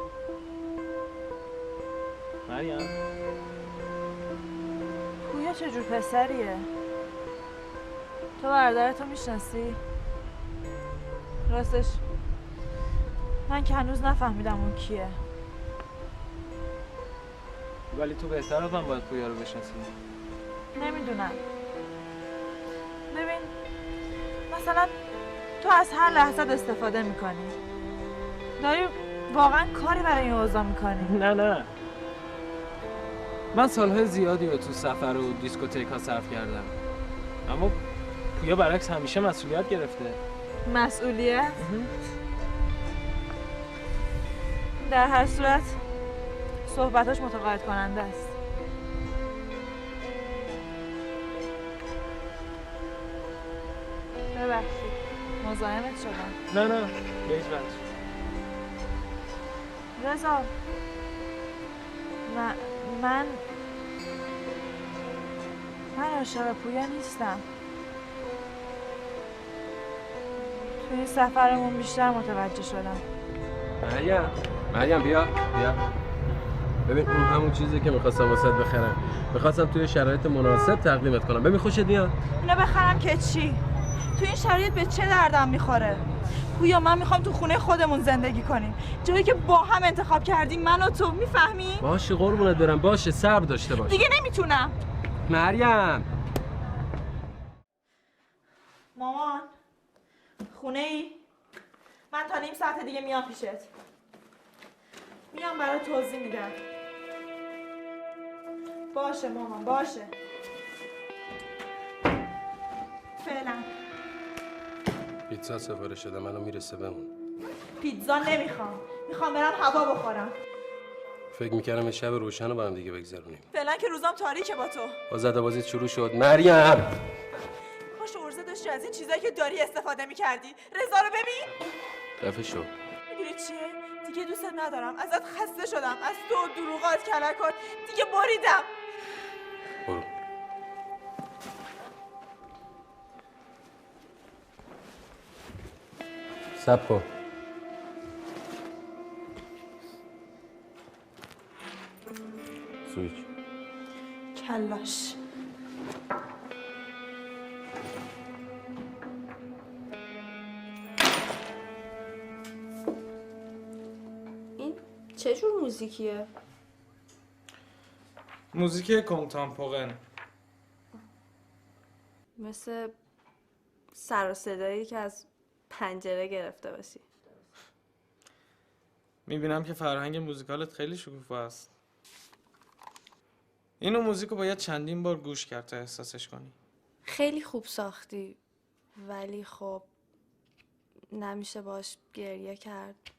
مریم پویا چجور پسریه؟ تو برادرتو میشناسی؟ راستش من که هنوز نفهمیدم اون کیه. ولی تو بهتر از من باید پویا رو بشناسی. نمیدونم. ببین مثلا تو از هر لحظه استفاده میکنی. داری واقعا کاری برای این اوضاع میکنی؟ نه من سالهای زیادی رو تو سفر و دیسکوتیک ها صرف کردم، اما پویا برعکس همیشه مسئولیت گرفته. مسئولیت؟ در هر صورت صحبتاش متقاعد کننده است. ببخشید مزاحمت شدم. نه به هیچ وجه. رضا من عاشق پویا نیستم. تو این سفرمون بیشتر متوجه شدم. مریم بیا ببین اون همون چیزی که میخواستم واسه بخرم. میخواستم توی شرایط مناسب تقدیمت کنم. ببین خوشت میاد؟ اینو بخرم که چی؟ تو این شرایط به چه دردم میخوره؟ پویا من میخوام تو خونه خودمون زندگی کنیم، جایی که با هم انتخاب کردیم من و تو، میفهمی؟ باشه قربونت برم، باشه صبر داشته باش. دیگه نمیتونم. مریم مامان خونه ای؟ من تا نیم ساعت دیگه میام پیشت. میام برای توضیح میدم. باشه مامان باشه. فعلا. پیتزا سفارش شده، منو میرسه بمون. پیتزا نمیخوام. میخوام برم هوا بخورم. فکر میکردم شب روشن رو با هم دیگه بگذرونیم. فعلا که روزام تاریکه با تو. با زده بازیت شروع شد. مریم کاش ارزه داشتی از این چیزایی که داری استفاده میکردی. رضا رو ببین. خفه شو. میدونی چیه؟ دیگه دوست ندارم. ازت خسته شدم. از تو دروغات کلکات. دیگه بریدم. برو. صبر کن. سویچ. کلاش. این چه جور موزیکیه؟ موزیک کنتامپورن. مثل سر و صدایی که از پنجره گرفته باشی. میبینم که فرهنگ موزیکالت خیلی شکوفا است. اینو موزیکو باید چندین بار گوش کرد تا احساسش کنی. خیلی خوب ساختی، ولی خب نمیشه باش گریه کرد،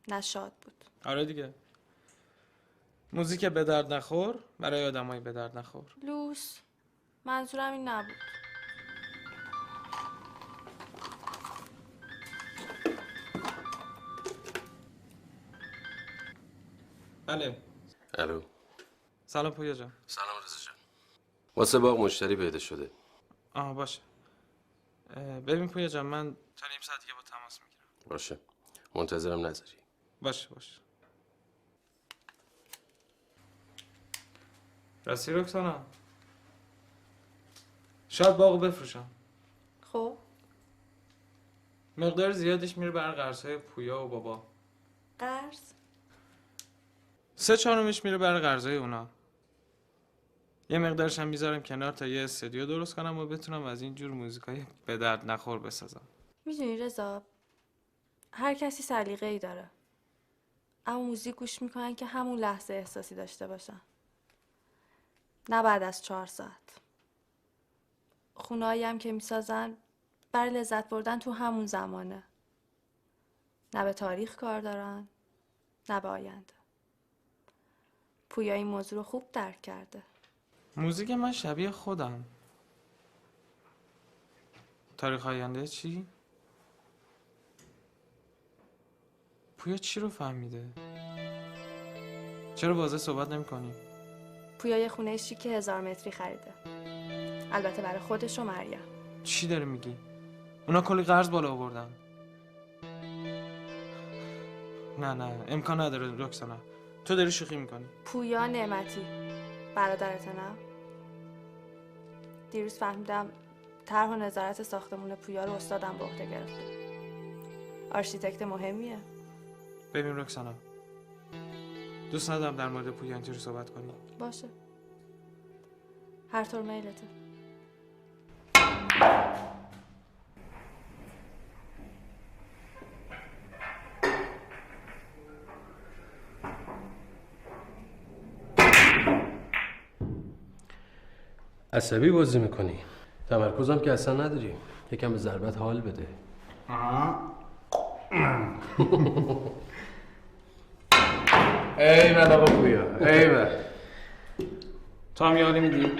نه شاد بود. آره دیگه، موزیک به درد نخور برای آدمای به درد نخور. لوس، منظورم این نبود. بله. الو. سلام پویا جان. سلام رضا جان. واسه باغ مشتری پیدا شده. آها باشه. ببین پویا جان، من تا نیم ساعت دیگه با تماس میگیرم. باشه. منتظرم نذاری. باشه. راستی رکسانا، شاید باغو بفروشم. خب مقدار زیادش میره برای قرضهای پویا و بابا. قرض؟ 3/4 میره برای قرضای اونا. یه مقدارش هم میذارم کنار تا یه استودیو درست کنم و بتونم از این جور موزیکای به درد نخور بسازم. میدونی رضا، هر کسی سلیقه‌ای داره، اما موزیک گوش میکنن که همون لحظه احساسی داشته باشن، نه بعد از 4 ساعت. خونه‌ای هم که میسازن برای لذت بردن تو همون زمانه، نه به تاریخ کار دارن نه به آینده. پویا این موضوع رو خوب درک کرده. موزیک من شبیه خودم. تاریخ آینده چی؟ پویا چی رو فهمیده؟ چرا واضح صحبت نمی کنی؟ پویا یه خونه شیک 1000 متری خریده، البته برای خودش و مریم. چی داری میگی؟ اونا کلی قرض بالا آوردن. نه امکان نداره رکسانا، تو داری شوخی میکنی. پویا نعمتی برادرت نه؟ دیروز فهمیدم طرح و نظارت ساختمون پویا رو استادم به عهده گرفته. آرشیتکت مهمیه. ببین رکسانا، دوست ندارم در مورد پویا اینطوری صحبت کنی. باشه، هر طور میلته. عصبی بازی میکنی. تمرکزم که اصلا نداری. یکم به ضربت حال بده. ای من آقا پویا، ای من. تو هم یه حالی میدی؟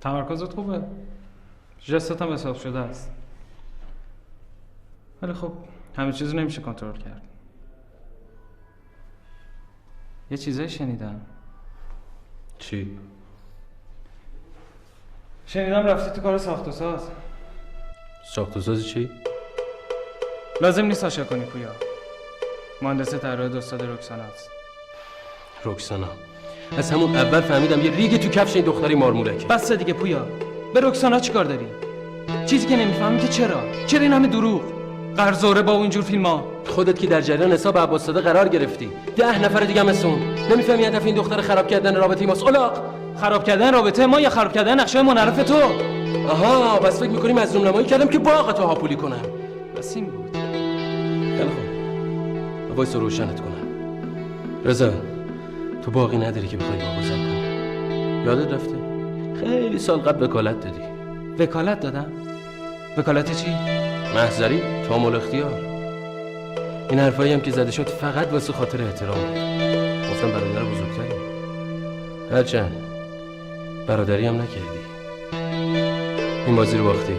تمرکزت خوبه؟ جست هم حساب شده است. ولی خب همه چیزو نمیشه کنترل کرد. یه چیزایی شنیدم. چی؟ شنیدم رفتی تو کار ساخت و ساز. ساخت و ساز چی؟ لازم نیست آشا کنی پویا. مهندس طراحی استاد رکسانا است. رکسانا. از همون اول فهمیدم یه ریگ تو کفش این دختری مارمولکه. بس دیگه پویا. به رکسانا چیکار داری؟ چیزی که نمیفهمی که چرا این همه دروغ؟ قرضوره با اینجور فیلم‌ها. خودت که در جریان حساب عباس صادق قرار گرفتی. 10 نفر دیگه هم مثل نمیفهمی هدف این دختر خراب کردن رابطه ماست. الاغ خراب کردن رابطه ما یا خراب کردن نقشه منعرف تو؟ آها، بس فکر می‌کنی مظلوم نمایی کردم که باغ تو هاپولی کنم. بس این بود. خیلی خوب. وایس روشنت کنم. رضا، تو باقی نداری که بخوای واگذار کنی. یادت رفته؟ خیلی سال قبل وکالت دادی. وکالت دادم؟ وکالت چی؟ محضری، تامل اختیار. این حرفایی هم که زده شد فقط واسه خاطر احترام بود. گفتم برادر بزرگتری. هرچند برادری هم نکردی. این بازی رو باختی.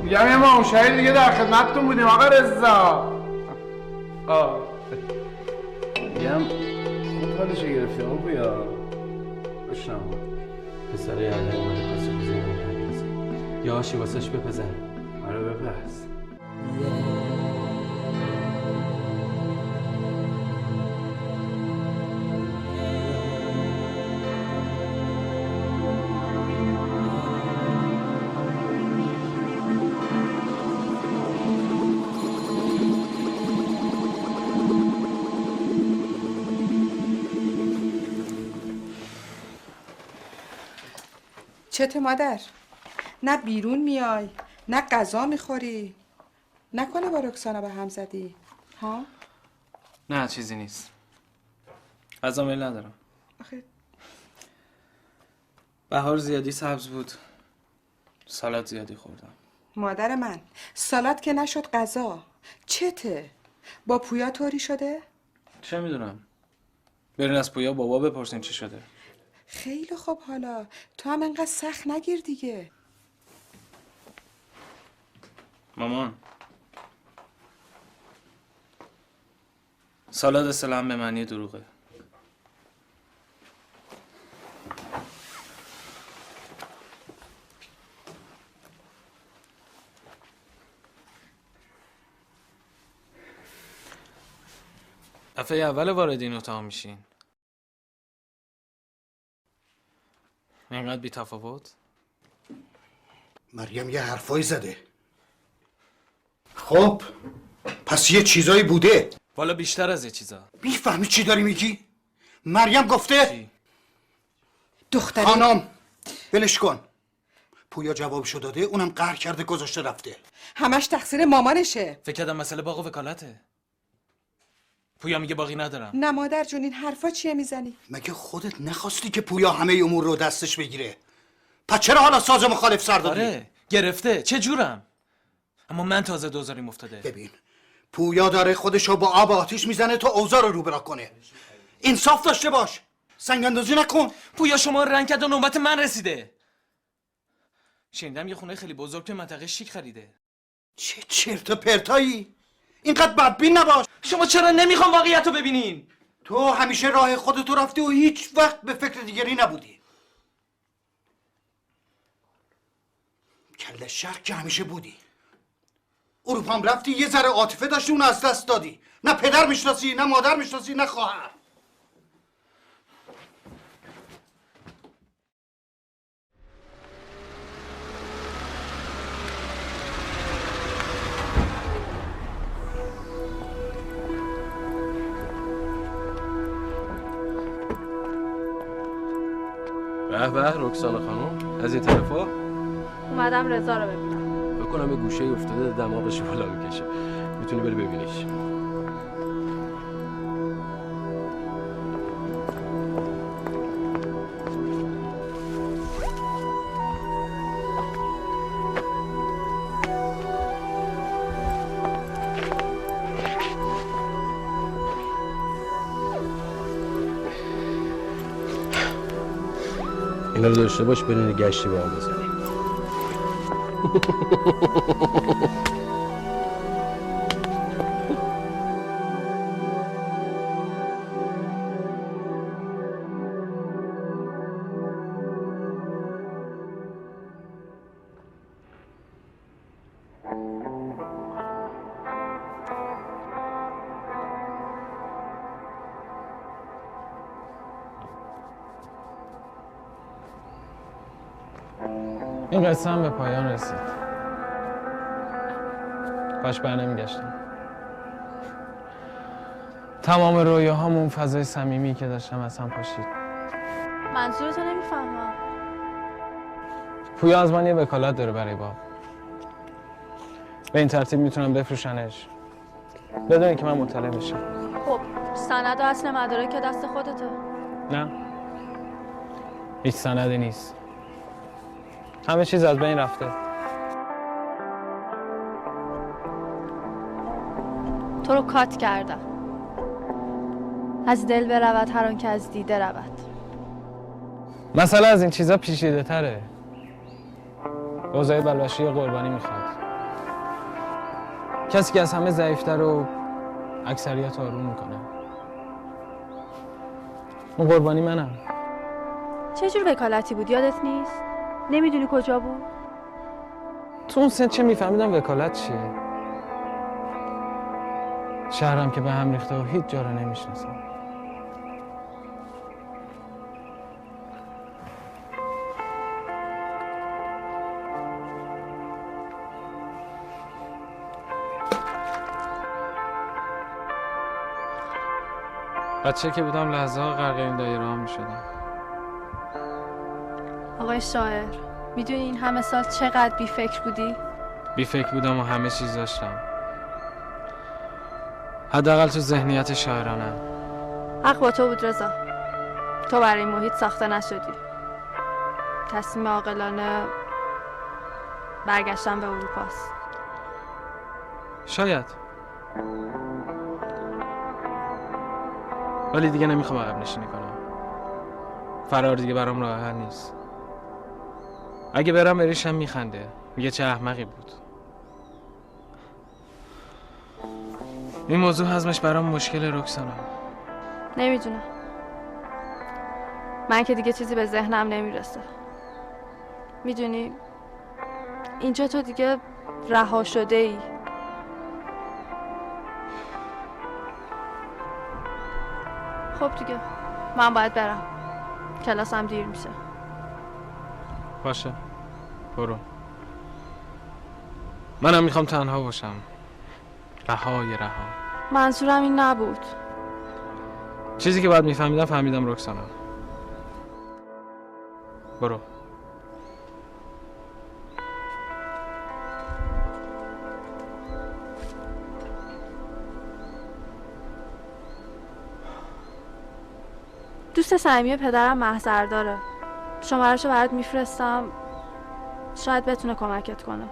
میگم یه ما شهید دیگه در خدمتتون بودیم آقا رضا. میگم خوب حالشو گرفتی آقا پویا. بشنم پسر یعنی اومده کاسه کوزه نمی‌پردازه. یا آشی واسش بپزن. آره بپز. چته مادر؟ نه بیرون میای، نه غذا میخوری، نکنه با رکسانا به هم زدی؟ ها؟ نه چیزی نیست. غذا میل ندارم. آخه بهار زیادی سبز بود. سالاد زیادی خوردم. مادر من، سالاد که نشد غذا. چته؟ با پویا طوری شده؟ چه میدونم. برین از پویا بابا بپرسین چی شده. خیلی خوب، حالا تو هم انقدر سخت نگیر دیگه. مامان، سالاد اصطلاحاً به معنی دروغه. دفعه اول وارد این اتاق میشین. اینقدر بی تفاوت؟ مریم یه حرفایی زده. خب پس یه چیزایی بوده. والا بیشتر از یه چیزا. میفهمی چی داری میگی؟ مریم گفته چی؟ دختری خانم ولش کن. پویا جوابشو داده، اونم قهر کرده گذاشته رفته. همش تقصیر مامانشه. فکر کردم مسئله باغ و وکالته. پویا میگه باقی ندارم. نه مادر جون، این حرفا چیه میزنی؟ مگه خودت نخواستی که پویا همه امور رو دستش بگیره؟ پس چرا حالا ساز مخالف سر دادی؟ آره گرفته، چه جورم؟ اما من تازه دوزاریم افتاده. ببین پویا داره خودشو با آب آتیش میزنه تا اوضاع رو برا کنه. انصاف داشته باش، سنگ اندازی نکن. پویا شما رنگ کرد و نوبت من رسیده. شنیدم یه خونه خیلی بزرگ تو منطقه شیک خریده. چه چرت و پرتایی؟ اینقدر بدبین نباش. شما چرا نمیخوام واقعیت رو ببینین؟ تو همیشه راه خودتو رفتی و هیچ وقت به فکر دیگری نبودی. کله شرق که همیشه بودی. اروپا هم رفتی یه ذره عاطفه داشتی اون از دست دادی. نه پدر میشناسی، نه مادر میشناسی، نه خواهر. به به رکسانا خانم، از این طرفا اومدم رضا رو ببینم. بکنم یه گوشه افتاده دماغش بالا میکشه. میتونی بری ببینیش. اینا رو داشته باش برین گشتی با هم بزنیم. این قصه هم به پایان رسید. کاش برنمیگشتم. تمام رویاهامون فضای صمیمی که داشتم از هم پاشید. منظورتو نمیفهمم. پویا از من یه وکالت داره برای باب. به این ترتیب میتونم بفروشنش بدون اینکه من مطلع بشم. خب سند و اصل مدارک دست خودته. نه، هیچ سندی نیست. همه چیز از بین رفته. تو رو کات کردم. از دل برود هر آن که از دیده رود. مسئله از این چیزا پیچیده تره. اوضاع بلوشی قربانی میخواد. کسی که از همه ضعیفتر و اکثریت آروم میکنه. اون قربانی منم. چه جور وکالتی بود یادت نیست؟ نمیدونی کجا بود؟ تو اون سن چه میفهمیدم وکالت چیه؟ شهرم که به هم ریخته و هیچ جا رو نمیشناسم. بچه که بودم لحظه ها غرق این دایره ها میشدم. آقای شاعر میدونی این همه سال چقدر بی فکر بودی؟ بی فکر بودم و همه چیز داشتم. حداقل تو ذهنیت شاعرانم. حق با تو بود رضا. تو برای این محیط ساخته نشدی. تصمیم عاقلانه برگشتن به اروپاست. شاید. ولی دیگه نمیخوام عقب نشینی کنم. فرار دیگه برام راه حل نیست. اگه برم بریشم میخنده. میگه چه احمقی بود. این موضوع هضمش برام مشکل رکسانا. نمیدونم. من که دیگه چیزی به ذهنم نمیرسه. میدونی اینجا تو دیگه رها شده ای. خب دیگه من باید برم. کلاسم دیر میشه. باشه برو. منم میخوام تنها باشم. رهای رها. منظورم این نبود. چیزی که باید میفهمیدم فهمیدم رکسانا. برو. دوست صمیمی پدرم محضر داره. شماره‌شو برات میفرستم. شاید بتونه کمکت کنه.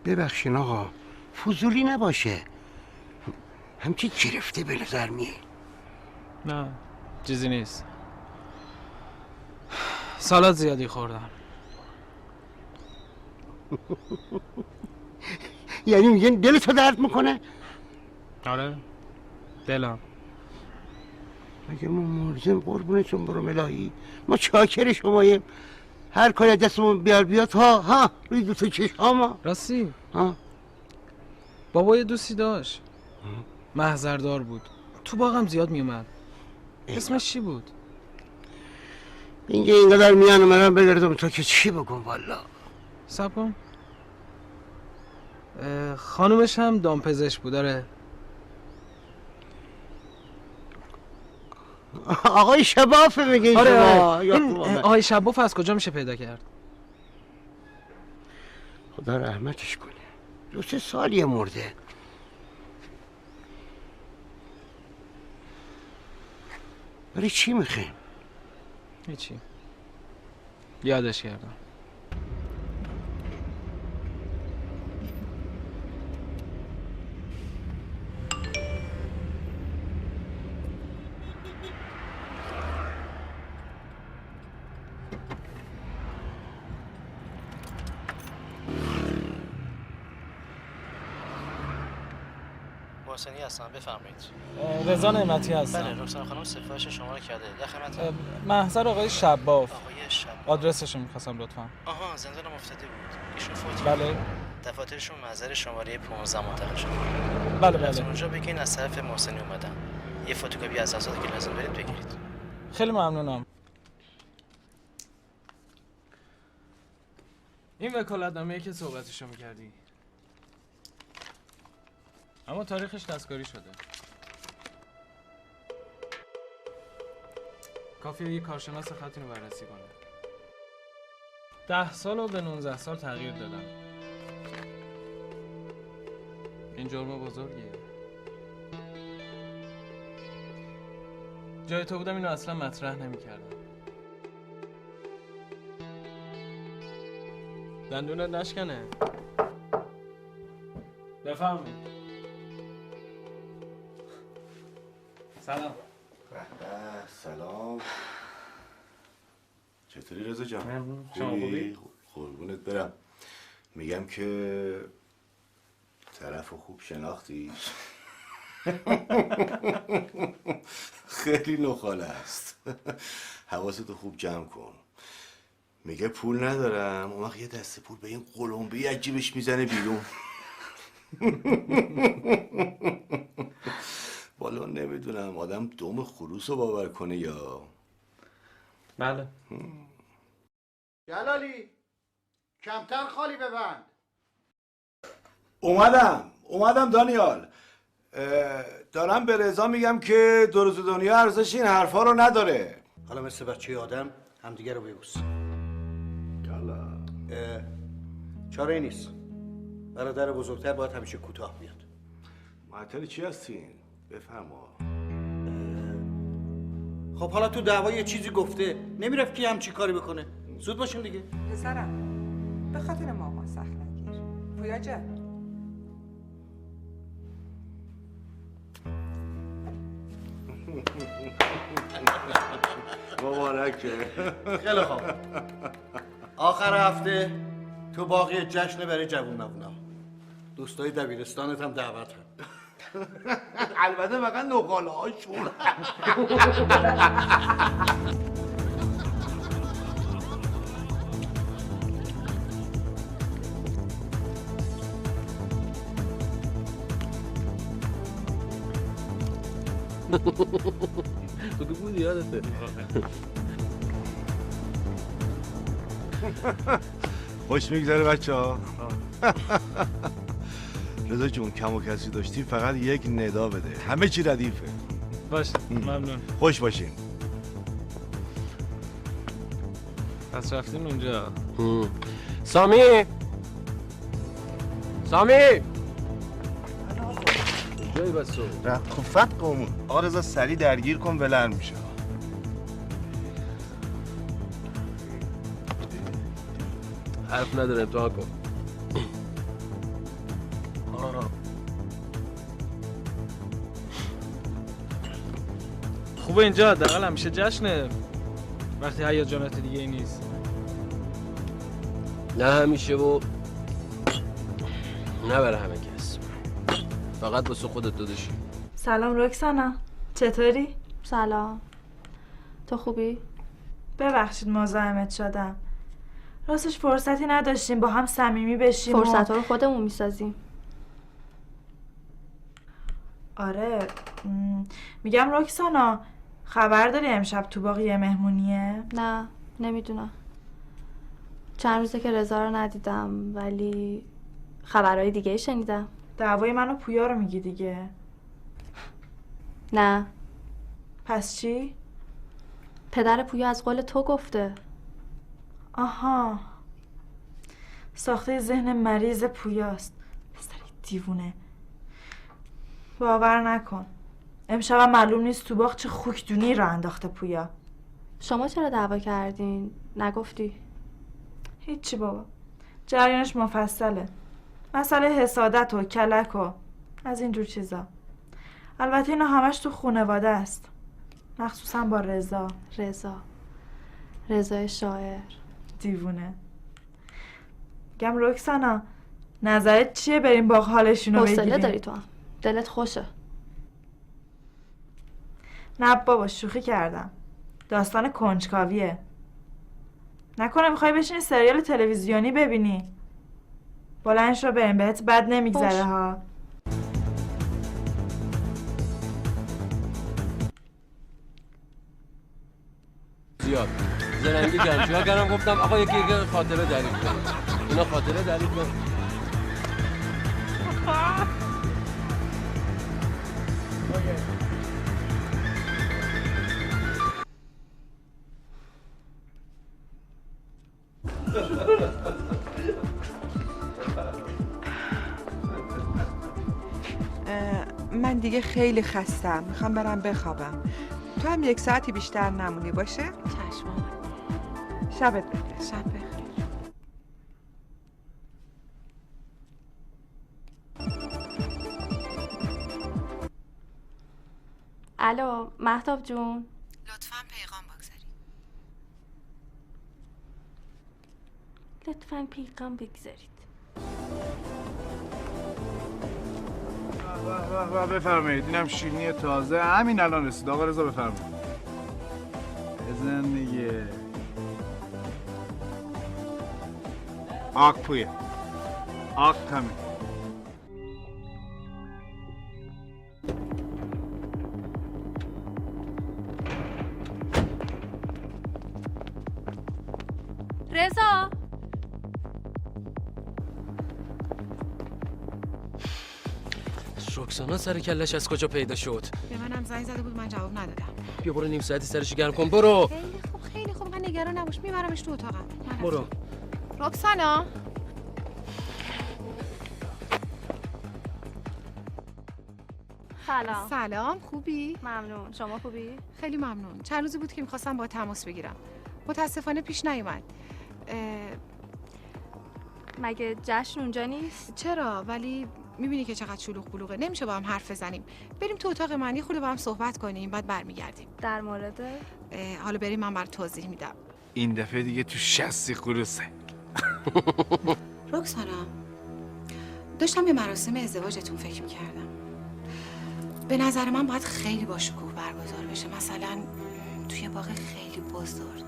ببخشین آقا، فضولی نباشه. همچی گرفته به نظر میه. نه چیزی نیست. سالاد زیادی خوردم. یعنی میگن دلتو درد میکنه؟ آره دلم. مگه ما مرزم قربونتون برم الهی. ما چاکر شماییم. هر کاری دستمون بیاد ها روی دو تا چشم. راستی ها بابا یه دوستی داشت. محضردار بود. تو باغم زیاد میومد. اسمش چی بود؟ اینجا اینقدر میان منم بگردم تا که چی بگم والا. صبر کن. خانومش هم دامپزشک بود. داره آقای شبافه میگه. آره آقای شباف از کجا میشه پیدا کرد؟ خدا رحمتش کنه. 2-3 سالیه مرده. برای چی میخواین؟ هیچی، یادش کردم. محسنی هستم، بفرمایید. رضا نعمتی هستم. بله، رکسانا خانم سفارش شما رو کرده. در خدمتم. محضر آقای شباف. آقای شباف. آدرسش رو می‌خواستم لطفاً. آها، زندان افتاده بود. ایشون فوت بله. دفاترشون محضر شماره 15 منتقل شده. بله بله. از اونجا بگین از طرف محسنی اومدم. یه فتوکپی از اسنادی که لازم دارید بگیرید. خیلی ممنونم. این وکالتنامه‌ای که صحبتشو می‌کردی، اما تاریخش دستکاری شده. کافیه یه کارشناس خط اینو بررسی کنه. 10 سال رو به 19 سال تغییر دادم. این جرم بزرگیه. جای تو بودم اینو اصلا مطرح نمی‌کردم. دندونت نشکنه. بفرمایید. سلام. سلام. چطوری رضا جان؟ ممنون. شما خوبی؟ قربونت برم. میگم که طرفو خوب شناختی؟ خیلی نخاله است. حواستو خوب جمع کن. میگه پول ندارم، اون وقت یه دسته پول به این قلمبی عجیبش میزنه بیرون. والا نمیدونم آدم دوم خروس رو باور کنه یا بله. جلالی کمتر خالی ببند. اومدم دانیال. دارم به رضا میگم که دو روز دنیا ارزش این حرفا رو نداره. حالا مثل بچه آدم همدیگه رو ببوس. یالا. چاره نیست. برادر بزرگتر باید همیشه کوتاه بیاد. معطل چی هستین؟ بفرما. خب حالا تو دعوا یه چیزی گفته، نمیرفت که همچی کاری بکنه. زود باشیم دیگه. پسرم به خاطر ماما سخت نگیر. پویا جان. مبارکه. خیلی خوب. آخر هفته تو باقی جشن برای جوونا. دوستای دبیرستانت هم دعوت هم. البته فقط نقاله هاشون. تو که بود یادته. خوش میگذره بچه ها. رضا جون کم و کسی داشتی فقط یک ندا بده، همه چی ردیفه. باشه ممنون. خوش باشین. پس رفتین اونجا. سامی جایی بس رفت خب فتقمون. آقا رضا سریع درگیر کن ولر میشه. حرف نداره امتحان کن. خوبه اینجا حداقل همیشه جشنه وقتی هیجانات دیگه ای نیست. نه همیشه و نه برای همه کس، فقط واسه خودت داداشی. سلام رکسانا، چطوری؟ سلام. تو خوبی؟ ببخشید مزاحمت شدم. راستش فرصتی نداشتیم با هم صمیمی بشیم. فرصت رو خودمون میسازیم. آره. میگم رکسانا، خبر داری امشب تو باغ یه مهمونیه؟ نه نمیدونم. چند روزه که رضا رو ندیدم ولی خبرهای دیگه شنیدم. دعوای من و پویا رو میگی دیگه؟ نه. پس چی؟ پدر پویا از قول تو گفته. آها، ساخته ذهن مریض پویاست. پسر دیوونه. باور نکن، امشبم معلوم نیست تو باغ چه خوکدونی را انداخته پویا. شما چرا دعوا کردین؟ نگفتی؟ هیچی بابا، جریانش مفصله. مسئله حسادت و کلک و از اینجور چیزا. البته اینا همش تو خانواده است، مخصوصا با رضا. رضای شاعر دیوونه. گم رکسانا نظرت چیه بریم باغ حالشونو بگیریم؟ حوصله داری تو هم، دلت خوشه. نه بابا شوخی کردم، داستان کنجکاویه. نکنه میخوای بشینی سریال تلویزیونی ببینی؟ بلند شو بریم، بهت بد نمیگذره ها. زیاد زرنگی کردم، چیکار کردم؟ گفتم آقا یکی خاطره تعریف کنید. اینا خاطره تعریف کنید. من دیگه خیلی خستم، میخوام برم بخوابم. تو هم 1 ساعتی بیشتر نمونی باشه؟ چشم. شبت بخیر. شب بخیر. الو مهتاب جون، لطفاً پیغام بگذارید. لطفاً پیغام بگذارید. بفرمایید، اینم شیرینی تازه همین الان رسید. آقا رضا بفرمایید. بزن دیگه. آق پویه، آق کمی. رضا رکسانا سر کلش از کجا پیدا شد؟ به منم زنگ زده بود، من جواب ندادم. بیا برو نیم ساعتی سرش گرم کن. برو. خیلی خوب من نگران نباش، میبرمش تو اتاقم. برو. رکسانا سلام، خوبی؟ ممنون. شما خوبی؟ خیلی ممنون. چند روزی بود که میخواستم با تماس بگیرم، متاسفانه پیش نیومد. مگه جشن اونجا نیست؟ چرا؟ ولی میبینی که چقدر شلوغ بلوغه، نمیشه با هم حرف بزنیم. بریم تو اتاق من، یه خورده با هم صحبت کنیم، بعد برمیگردیم. در مورد حالا بریم، من برات توضیح میدم. این دفعه دیگه تو 60 خروسه. رکسانا، داشتم به مراسم ازدواجتون فکر میکردم. به نظر من باید خیلی با شکوه برگزار بشه، مثلا توی باغ خیلی بزرگ.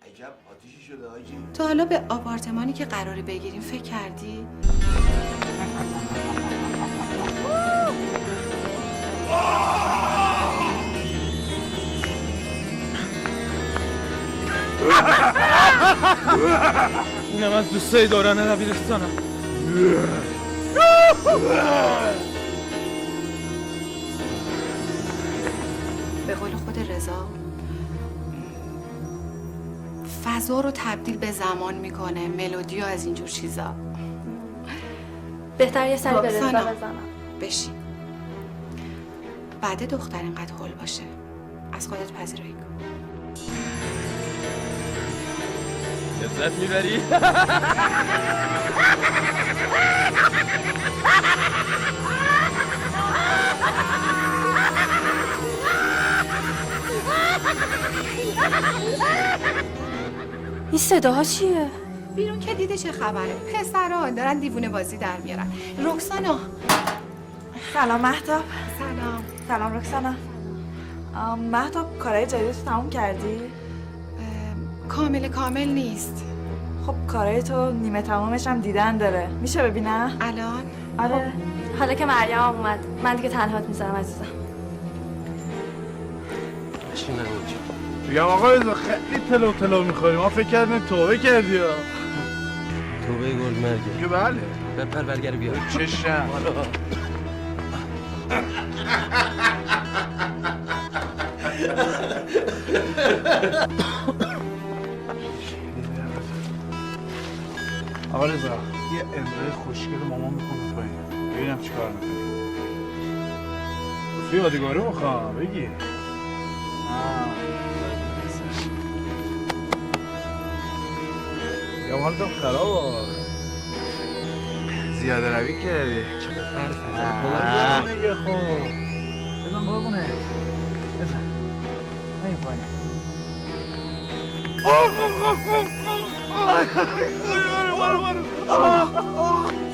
عجب آتیشی شده آجی. تو حالا به آپارتمانی که قراره بگیریم فکر کردی؟ اینم از دوستای دوران دبیرستانم. به قول خود رضا، فضا رو تبدیل به زمان میکنه، ملودی و از اینجور چیزا. بهتر یه سری به رضا بزنم. بشین. بعد دختر اینقدر هول باشه، از خودت پذیرایی کن. لذت میبری؟ این صداها چیه؟ بیرون که دیده چه خبره؟ پسران دارن دیوونه بازی در میارن. رکسانا. سلام مهتاب. سلام رکسانا. مهتاب کارهای جدیدتو تموم کردی؟ کامل نیست. خب کارهای تو نیمه تمامش هم دیدن داره، میشه ببینم؟ الان؟ آره. حالا که مریم اومد من دیگه تنهات میذارم عزیزم. بشین اینجا. بگم آقا رضا خیلی تلو میخوریم، ما فکر کردیم توبه کردی ها. توبه گل مرگه که بله. بپر برگر بیا. چشم. آقا رضا یه امضای خوشگل مامان میکنه پایین ببینم چیکار میکنی. توی یادگارو میخوام بگی. یا حال تو خرابه زیاده روی کردی. چقدر حرفه میگه خوب بزن قربونه بزن این پایین.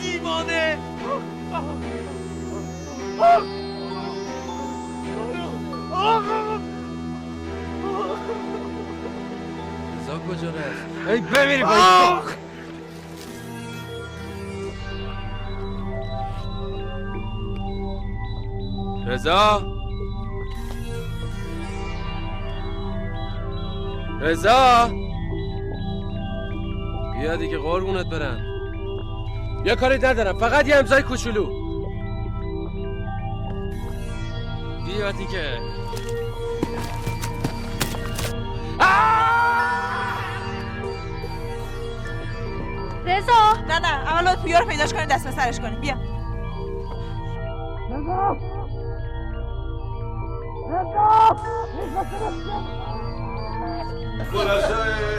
دیوانه رضا کجا رفت؟ ای بمیری باید رضا رضا بیا دیگه قربونت برم. یه کاری ندارم، فقط یه امضای کوچولو. بیا دیگه. رضا نه اول باید پویا رو پیداش کنی دست به سرش کنی. بیا خلاصه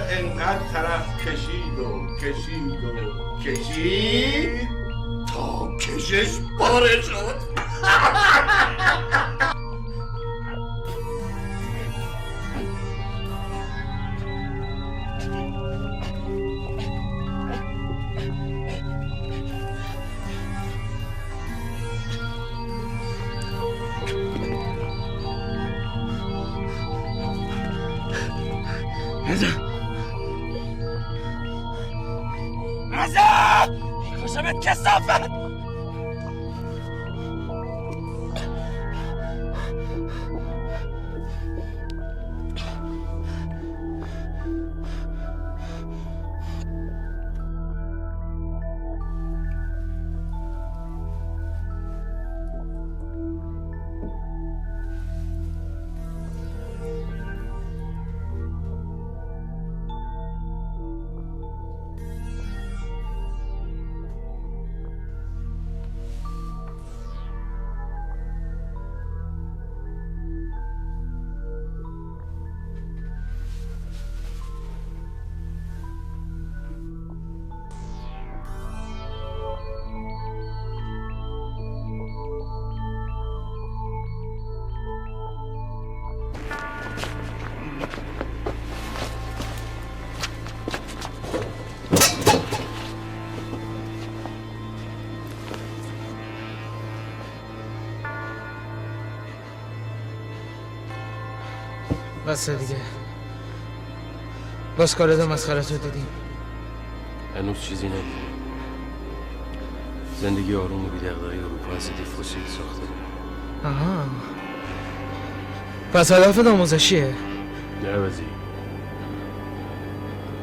انقدر طرف کشید و کشید و کشید تا کشش پاره شد. رضا میکشمت کثافت. بسه دیگه. باز کارت و مسخرت رو دیدیم. هنوز چیزی ندیدیم. زندگی آروم و بی‌دغدغه اروپا از دی فسیل ساخته. آها. پس هدفت آموزشیه؟ نه وزیر.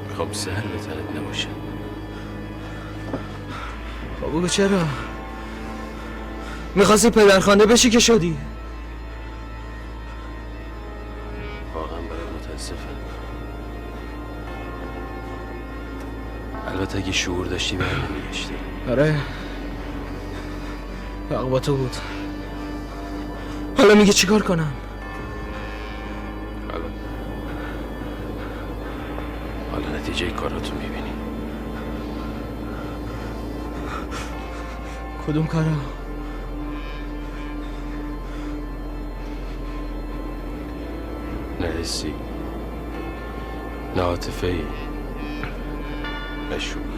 میخوام سهر به تنت نباشه. بابا چرا؟ میخواستی پدرخوانده بشی که شدی؟ واقعا برای متاسفم. البته اگه شعور داشتی برای نمیگشتی. آره حق با تو بود. حالا میگه چیکار کنم؟ حالا نتیجه کاراتو میبینی. کدوم کارا؟ نه حسی، نه عاطفه‌ای، نه شعوری.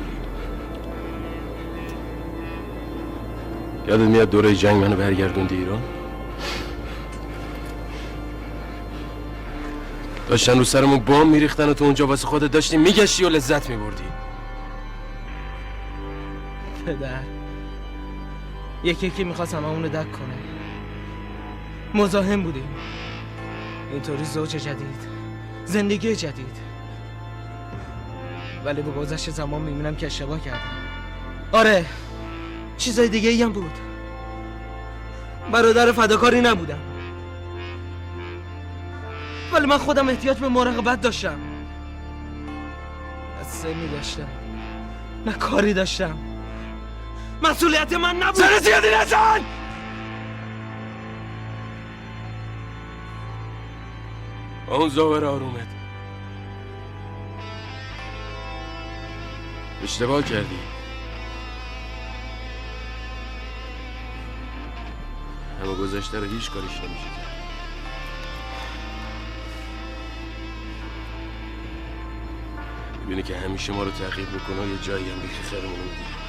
یادت میاد دوره جنگ منو برگردوندی ایران؟ داشتن رو سرمون بام میریختن و تو اونجا واسه خودت داشتی میگشتی و لذت میبردی. پدر یکی میخواست هممون رو دک کنه. مزاحم بودیم. اینطوری زوج جدید، زندگی جدید. ولی به گذشت زمان میبینم که اشتباه کردم. آره چیزای دیگه ای هم بود. برادر فداکاری نبودم، ولی من خودم احتیاج به مراقبت داشتم. نه سنی داشتم، نه کاری داشتم. مسئولیت من نبود. سر زیادی نزن! اون زاور آرومت اشتباه کردی. اما گذشته رو هیچ کاریش نمیشه کرد. میبینی که همیشه ما رو تعقیب میکنه و یه جایی هم بیخی خیرمونو میدی.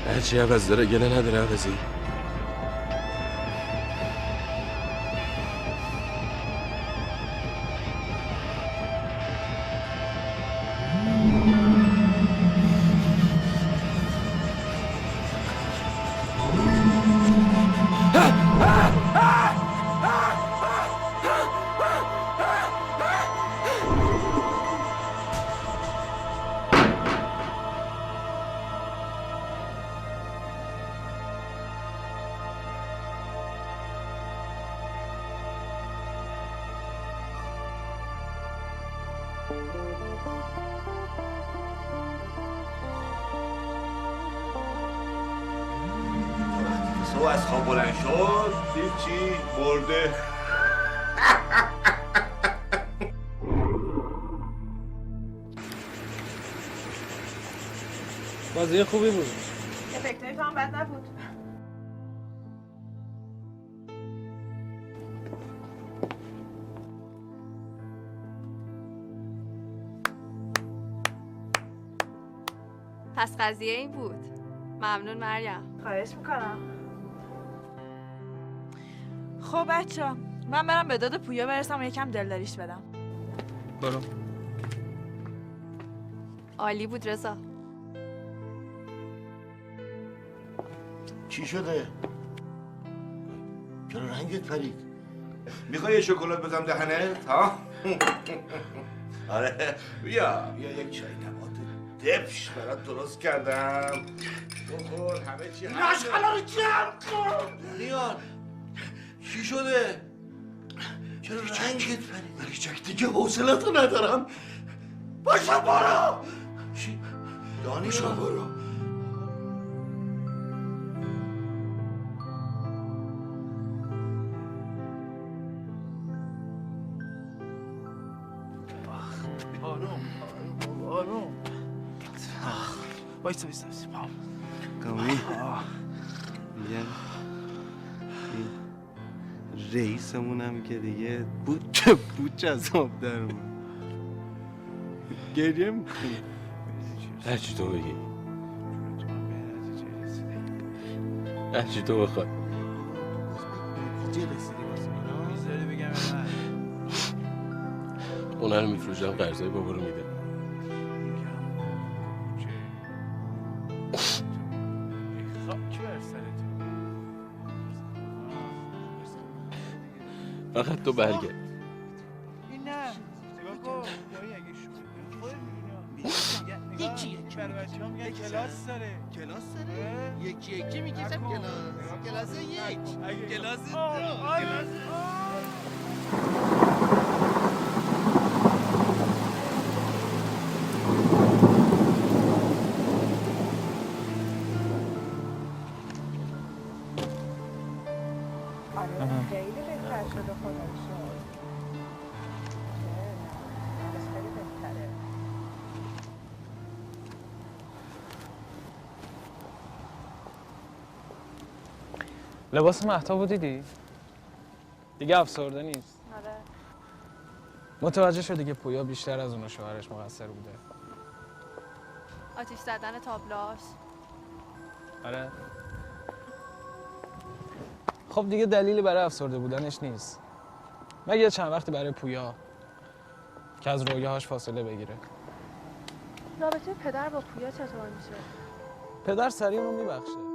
هرچی عوض داره گله نداره عوضی. صبح از خواب بلند شد دید چی؟ مرده. بازی خوبی بود. افکتای تو هم بد نبود. پس قضیه این بود. ممنون مریم. خواهش میکنم. خب بچه من برم به داد پویا برسم و یکم دلداریش بدم. برو. عالی بود رضا. چی شده؟ چرا رنگت پرید؟ میخوای یه شکلات بزنم دهنت؟ ها؟ آره بیا یک چای نبات دبش برات درست کردم. بخور همه چی هست. ناشقلا رو جمع کن. دانیال چی شده؟ چرا رنگت پرید؟ ملیچک دیگه حوصلتو ندارم. باشا برو. چی؟ دانیال باشا برو. آروم وایسا کامی میگن این رئیسمونم که دیگه بوچ از آب در اومد. گریه میکنی. هرچی تو بگی، هرچی تو بخوای. خونه رو میفروشم قرضای بابا رو میده. فقط تو برگرد. یکی کلاس داره. کلاس داره؟ یکی میکشم کلاس یک. کلاس دو. خیلی بهتر شده خدا رو شکر. خیلی بهتره. لباس مهتابو دیدی؟ دیگه افسرده نیست. آره. متوجه شدی که پویا بیشتر از اون شوهرش مقصر بوده. آتیش زدن تابلوهاش. آره. خب دیگه دلیلی برای افسرده بودنش نیست. مگه چند وقتی برای پویا که از رویاهاش فاصله بگیره. رابطه پدر با پویا چطور میشه؟ پدر سریع رو میبخشه.